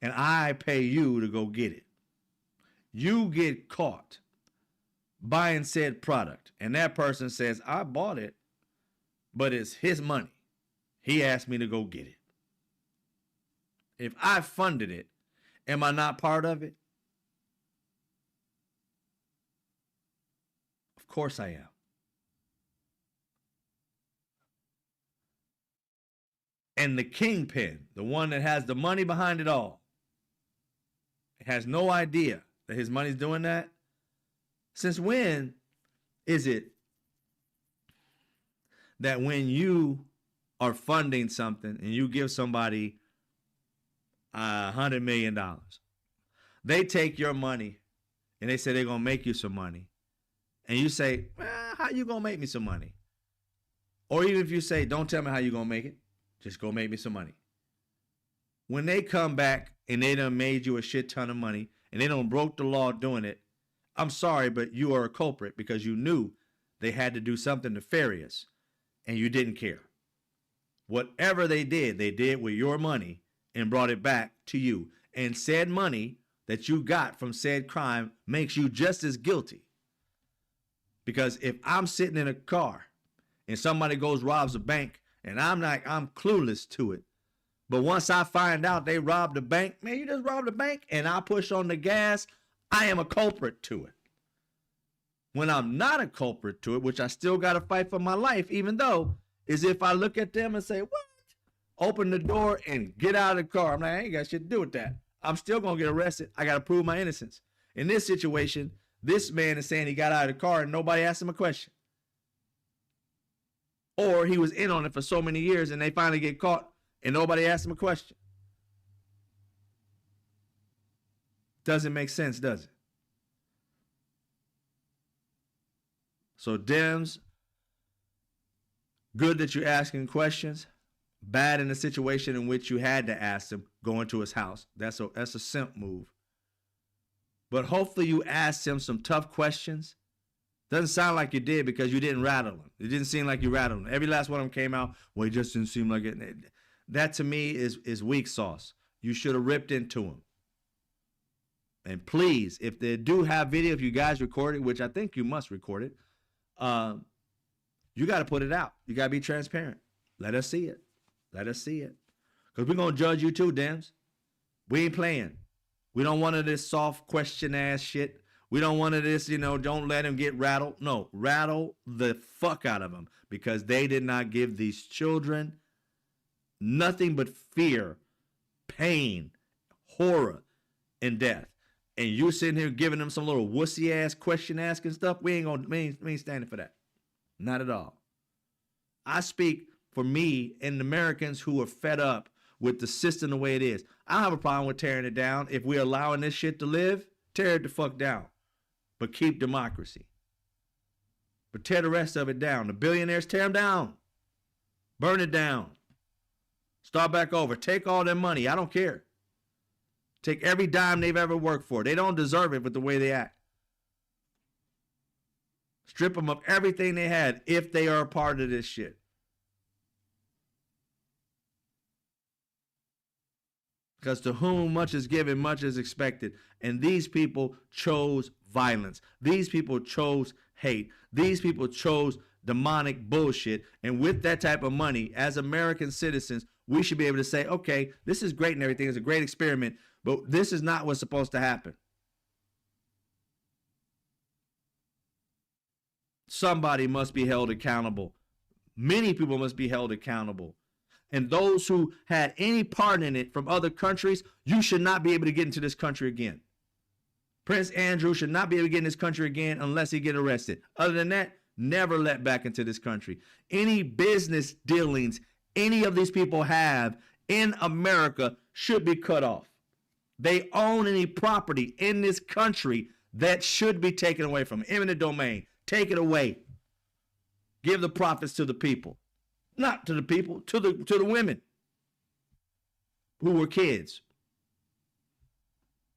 and I pay you to go get it, you get caught buying said product, and that person says, I bought it, but it's his money. He asked me to go get it. If I funded it, am I not part of it? Of course I am. And the kingpin, the one that has the money behind it all, has no idea that his money's doing that. Since when is it that when you are funding something and you give somebody $100 million, they take your money and they say they're going to make you some money, and you say, how you going to make me some money? Or even if you say, don't tell me how you going to make it, just go make me some money. When they come back and they done made you a shit ton of money and they done broke the law doing it, I'm sorry, but you are a culprit because you knew they had to do something nefarious and you didn't care. Whatever they did with your money and brought it back to you. And said money that you got from said crime makes you just as guilty. Because if I'm sitting in a car and somebody goes robs a bank and I'm clueless to it, but once I find out they robbed a bank, man, you just robbed a bank, and I push on the gas, I am a culprit to it. When I'm not a culprit to it, which I still got to fight for my life, even though, is if I look at them and say, what? Open the door and get out of the car. I'm like, I ain't got shit to do with that. I'm still going to get arrested. I got to prove my innocence. In this situation, this man is saying he got out of the car and nobody asked him a question. Or he was in on it for so many years and they finally get caught and nobody asked him a question. Doesn't make sense, does it? So DEMS, good that you're asking questions. Bad in the situation in which you had to ask him going to his house. That's a simp move. But hopefully you asked him some tough questions. Doesn't sound like you did because you didn't rattle him. It didn't seem like you rattled him. Every last one of them came out, well, it just didn't seem like it. That to me is weak sauce. You should have ripped into him. And please, if they do have video, if you guys record it, which I think you must record it, you got to put it out. You got to be transparent. Let us see it. Let us see it. Because we're going to judge you too, DEMS. We ain't playing. We don't want this soft question ass shit. We don't want this, don't let them get rattled. No, rattle the fuck out of them, because they did not give these children nothing but fear, pain, horror, and death. And you sitting here giving them some little wussy ass question asking stuff. We ain't standing for that. Not at all. I speak for me and Americans who are fed up with the system the way it is. I don't have a problem with tearing it down. If we're allowing this shit to live, tear it the fuck down. But keep democracy. But tear the rest of it down. The billionaires, tear them down. Burn it down. Start back over. Take all their money. I don't care. Take every dime they've ever worked for. They don't deserve it with the way they act. Strip them of everything they had if they are a part of this shit. Because to whom much is given, much is expected. And these people chose violence. These people chose hate. These people chose demonic bullshit. And with that type of money, as American citizens, we should be able to say, okay, this is great and everything. It's a great experiment, but this is not what's supposed to happen. Somebody must be held accountable. Many people must be held accountable. And those who had any part in it from other countries, you should not be able to get into this country again. Prince Andrew should not be able to get in this country again unless he get arrested. Other than that, never let back into this country. Any business dealings any of these people have in America should be cut off. They own any property in this country that should be taken away from them. Eminent domain. Take it away. Give the profits to the people. Not to the people, to the women who were kids.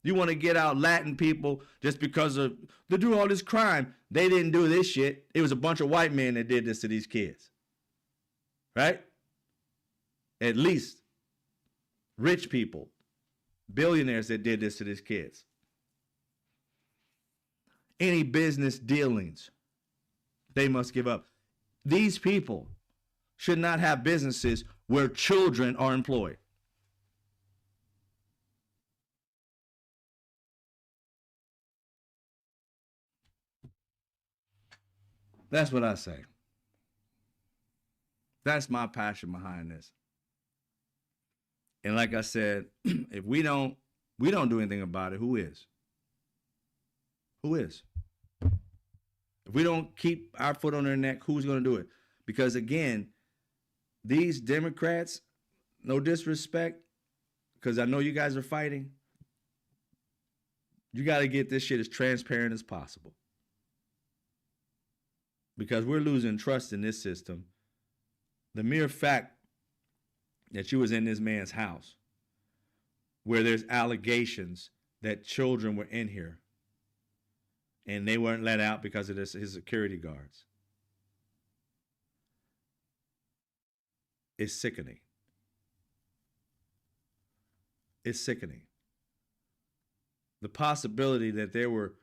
You want to get out Latin people just because they do all this crime. They didn't do this shit. It was a bunch of white men that did this to these kids. Right? At least rich people, billionaires that did this to these kids. Any business dealings, they must give up. These people should not have businesses where children are employed. That's what I say. That's my passion behind this. And like I said, if we don't do anything about it, who is? Who is? If we don't keep our foot on their neck, who's going to do it? Because again, these Democrats, no disrespect, because I know you guys are fighting. You got to get this shit as transparent as possible. Because we're losing trust in this system. The mere fact that you was in this man's house where there's allegations that children were in here and they weren't let out because of his security guards. It's sickening. It's sickening. The possibility that there were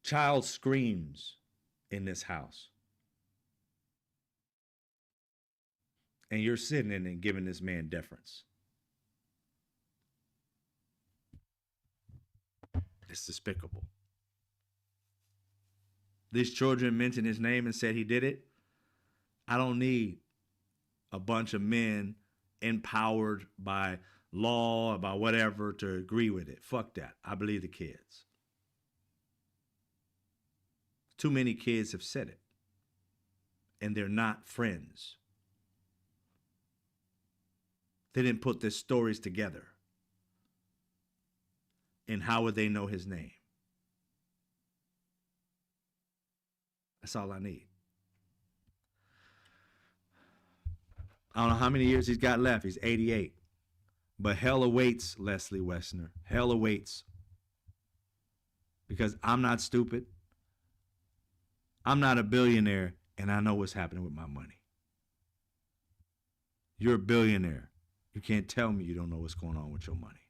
child screams in this house. And you're sitting in and giving this man deference. It's despicable. These children mentioned his name and said he did it. I don't need a bunch of men empowered by law, by whatever, to agree with it. Fuck that. I believe the kids. Too many kids have said it. And they're not friends. They didn't put their stories together. And how would they know his name? That's all I need. I don't know how many years he's got left. He's 88. But hell awaits Leslie Wexner. Hell awaits. Because I'm not stupid. I'm not a billionaire, and I know what's happening with my money. You're a billionaire. You can't tell me you don't know what's going on with your money.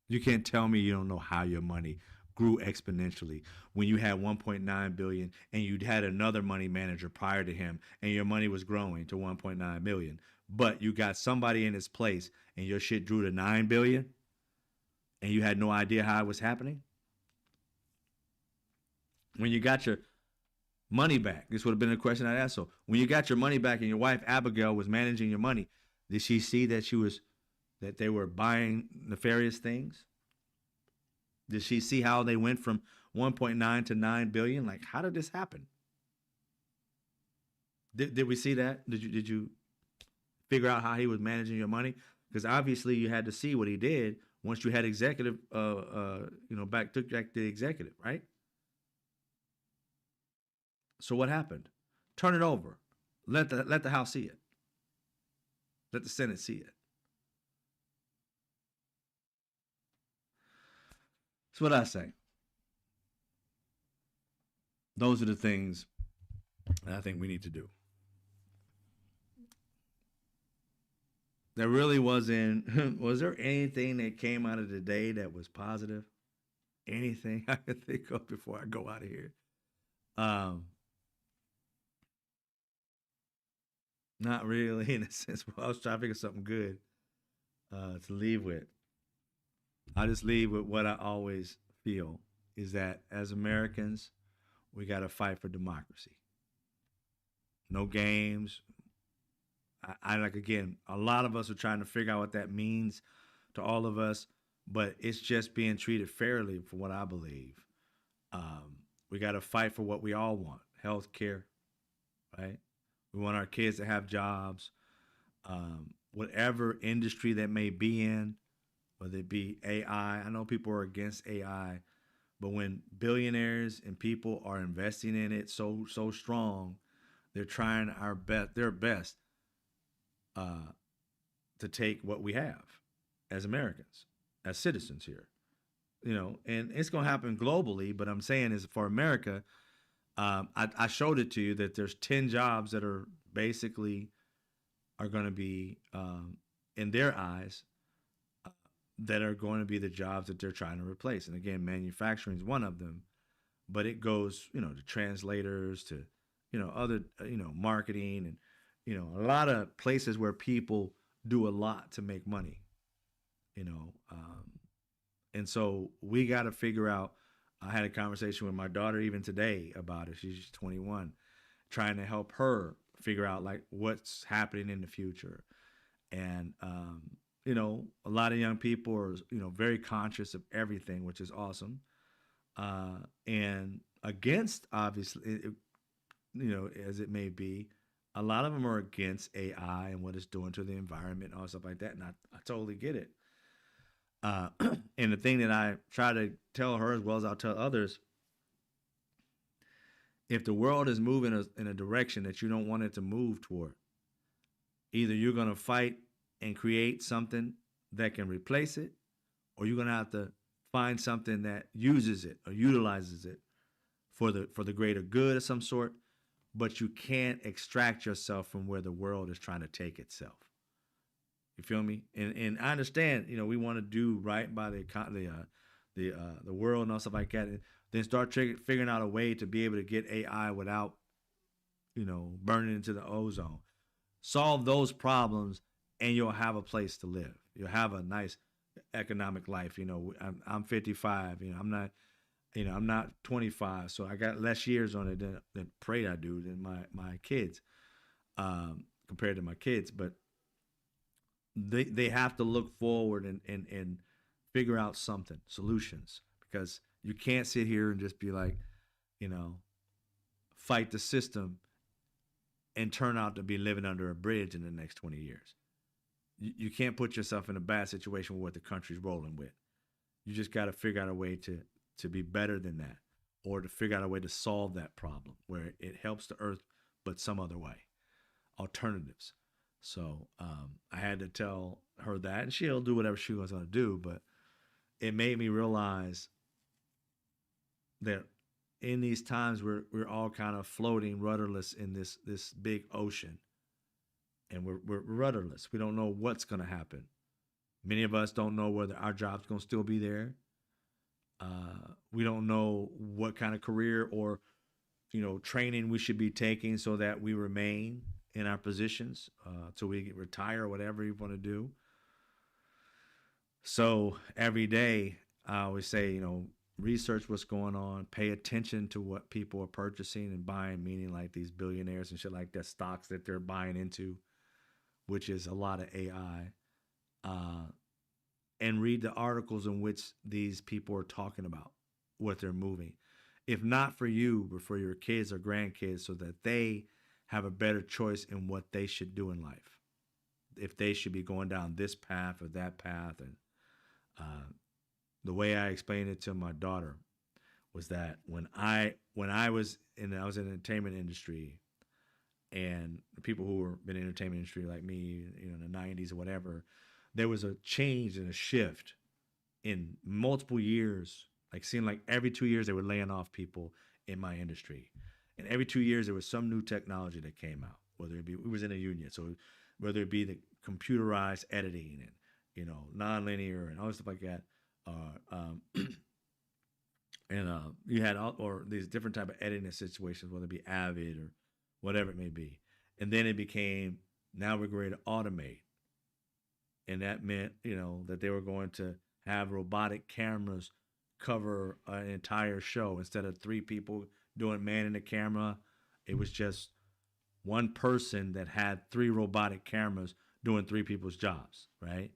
You can't tell me you don't know how your money grew exponentially when you had 1.9 billion and you had another money manager prior to him and your money was growing to 1.9 million. But you got somebody in his place and your shit grew to 9 billion and you had no idea how it was happening? When you got your money back, this would have been a question I'd ask. So when you got your money back and your wife Abigail was managing your money, did she see that they were buying nefarious things? Did she see how they went from 1.9 to 9 billion? Like, how did this happen? Did we see that? Did you figure out how he was managing your money? Because obviously you had to see what he did once you had executive, took back the executive, right? So what happened? Turn it over. Let the House see it. Let the Senate see it. That's what I say. Those are the things I think we need to do. There really wasn't. Was there anything that came out of the day that was positive? Anything I could think of before I go out of here? Not really, in a sense. Well, I was trying to figure something good to leave with. I just leave with what I always feel is that as Americans, we got to fight for democracy. No games. I like, again, a lot of us are trying to figure out what that means to all of us, but it's just being treated fairly for what I believe. We got to fight for what we all want, health care, right? We want our kids to have jobs, whatever industry that may be in, whether it be AI. I know people are against AI, but when billionaires and people are investing in it so strong, they're trying their best to take what we have as Americans, as citizens here, and it's going to happen globally. But I'm saying is for America, I showed it to you that there's 10 jobs that are basically are going to be in their eyes that are going to be the jobs that they're trying to replace. And again, manufacturing is one of them, but it goes, to translators, to, other, marketing, and, a lot of places where people do a lot to make money, and so we got to figure out. I had a conversation with my daughter even today about it. She's 21, trying to help her figure out like what's happening in the future. And, a lot of young people are, very conscious of everything, which is awesome. And against, obviously, as it may be, a lot of them are against AI and what it's doing to the environment and all stuff like that. And I totally get it. And the thing that I try to tell her as well as I'll tell others, if the world is moving in a direction that you don't want it to move toward, either you're going to fight and create something that can replace it, or you're going to have to find something that uses it or utilizes it for the greater good of some sort, but you can't extract yourself from where the world is trying to take itself. You feel me? And I understand, we want to do right by the world and all stuff like that, and then start figuring out a way to be able to get AI without, burning into the ozone. Solve those problems, and you'll have a place to live. You'll have a nice economic life. I'm 55. I'm not 25, so I got less years on it than pray I do than my kids, compared to my kids, but. They have to look forward and figure out solutions, because you can't sit here and just be like, fight the system and turn out to be living under a bridge in the next 20 years. You can't put yourself in a bad situation with what the country's rolling with. You just got to figure out a way to be better than that, or to figure out a way to solve that problem where it helps the earth, but some other way, alternatives. So I had to tell her that, and she'll do whatever she was going to do. But it made me realize that in these times we're all kind of floating rudderless in this big ocean, and we're rudderless. We don't know what's going to happen. Many of us don't know whether our job's going to still be there. We don't know what kind of career or training we should be taking so that we remain in our positions till we retire or whatever you want to do. So every day, I always say, research what's going on, pay attention to what people are purchasing and buying, meaning like these billionaires and shit like that, stocks that they're buying into, which is a lot of AI. And read the articles in which these people are talking about what they're moving. If not for you, but for your kids or grandkids, so that they have a better choice in what they should do in life. If they should be going down this path or that path. And the way I explained it to my daughter was that when I was in the entertainment industry, and the people who were in the entertainment industry like me, in the 90s or whatever, there was a change and a shift in multiple years. Like, seemed like every 2 years they were laying off people in my industry. And every 2 years there was some new technology that came out, whether it be, it was in a union. So whether it be the computerized editing and, nonlinear and all this stuff like that. You had or these different type of editing situations, whether it be Avid or whatever it may be. And then it became, now we're going to automate. And that meant, that they were going to have robotic cameras cover an entire show. Instead of 3 people doing manning the camera, it was just one person that had 3 robotic cameras doing 3 people's jobs, right?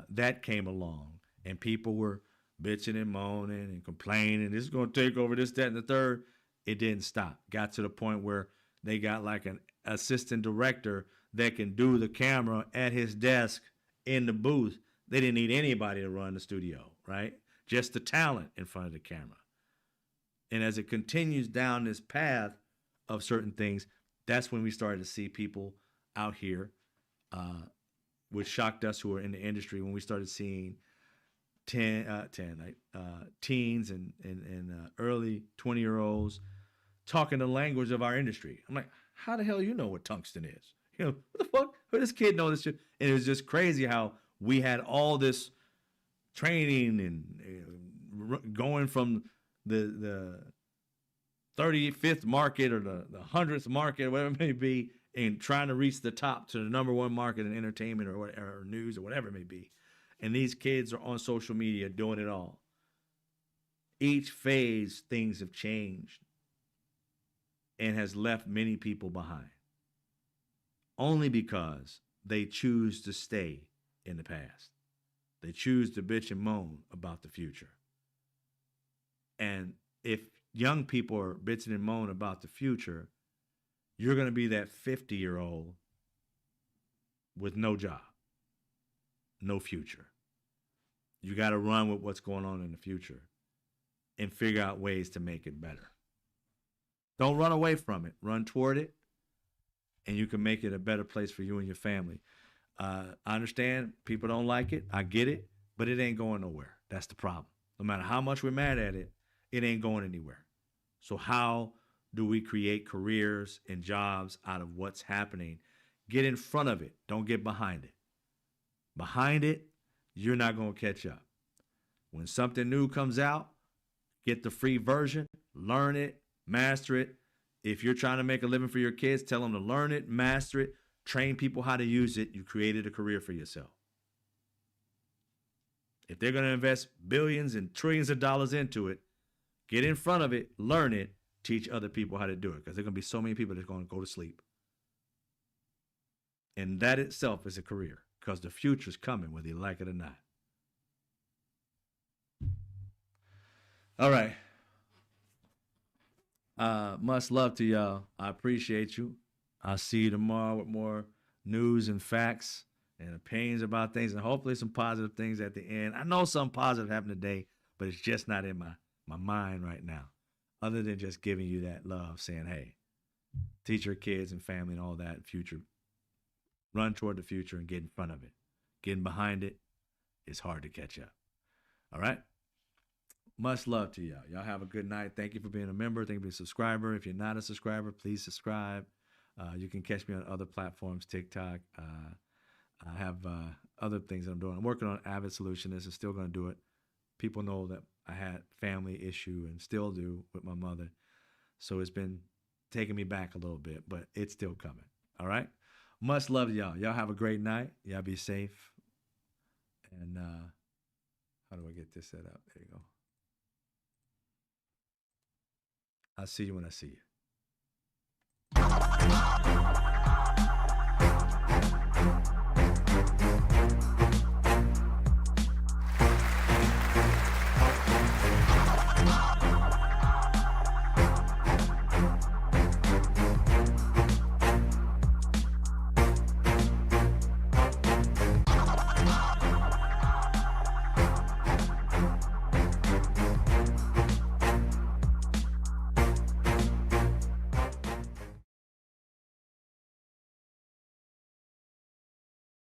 That came along, and people were bitching and moaning and complaining, this is going to take over this, that, and the third. It didn't stop. Got to the point where they got like an assistant director that can do the camera at his desk in the booth. They didn't need anybody to run the studio, right? Just the talent in front of the camera. And as it continues down this path of certain things, that's when we started to see people out here, which shocked us who were in the industry, when we started seeing teens and early 20-year-olds talking the language of our industry. I'm like, how the hell you know what tungsten is? What the fuck? Who does this kid know this shit? And it was just crazy how we had all this training and going from the 35th market or the 100th market, whatever it may be, and trying to reach the top to the number 1 market in entertainment or news or whatever it may be. And these kids are on social media doing it all. Each phase, things have changed and has left many people behind. Only because they choose to stay in the past. They choose to bitch and moan about the future. And if young people are bitching and moaning about the future, you're going to be that 50-year-old with no job, no future. You got to run with what's going on in the future and figure out ways to make it better. Don't run away from it. Run toward it, and you can make it a better place for you and your family. I understand people don't like it. I get it, but it ain't going nowhere. That's the problem. No matter how much we're mad at it, it ain't going anywhere. So how do we create careers and jobs out of what's happening? Get in front of it. Don't get behind it. Behind it, you're not going to catch up. When something new comes out, get the free version, learn it, master it. If you're trying to make a living for your kids, tell them to learn it, master it, train people how to use it. You created a career for yourself. If they're going to invest billions and trillions of dollars into it, get in front of it, learn it, teach other people how to do it, because there are going to be so many people that are going to go to sleep. And that itself is a career, because the future's coming, whether you like it or not. All right. Much love to y'all. I appreciate you. I'll see you tomorrow with more news and facts and opinions about things, and hopefully some positive things at the end. I know something positive happened today, but it's just not in my mind right now, other than just giving you that love, saying, hey, teach your kids and family and all that future. Run toward the future and get in front of it. Getting behind it is hard to catch up. All right? Much love to y'all. Y'all have a good night. Thank you for being a member. Thank you for being a subscriber. If you're not a subscriber, please subscribe. You can catch me on other platforms, TikTok. I have other things that I'm doing. I'm working on Avid Solutionist and still going to do it. People know that I had family issue and still do with my mother. So it's been taking me back a little bit, but it's still coming. All right? Much love to y'all. Y'all have a great night. Y'all be safe. And how do I get this set up? There you go. I'll see you when I see you.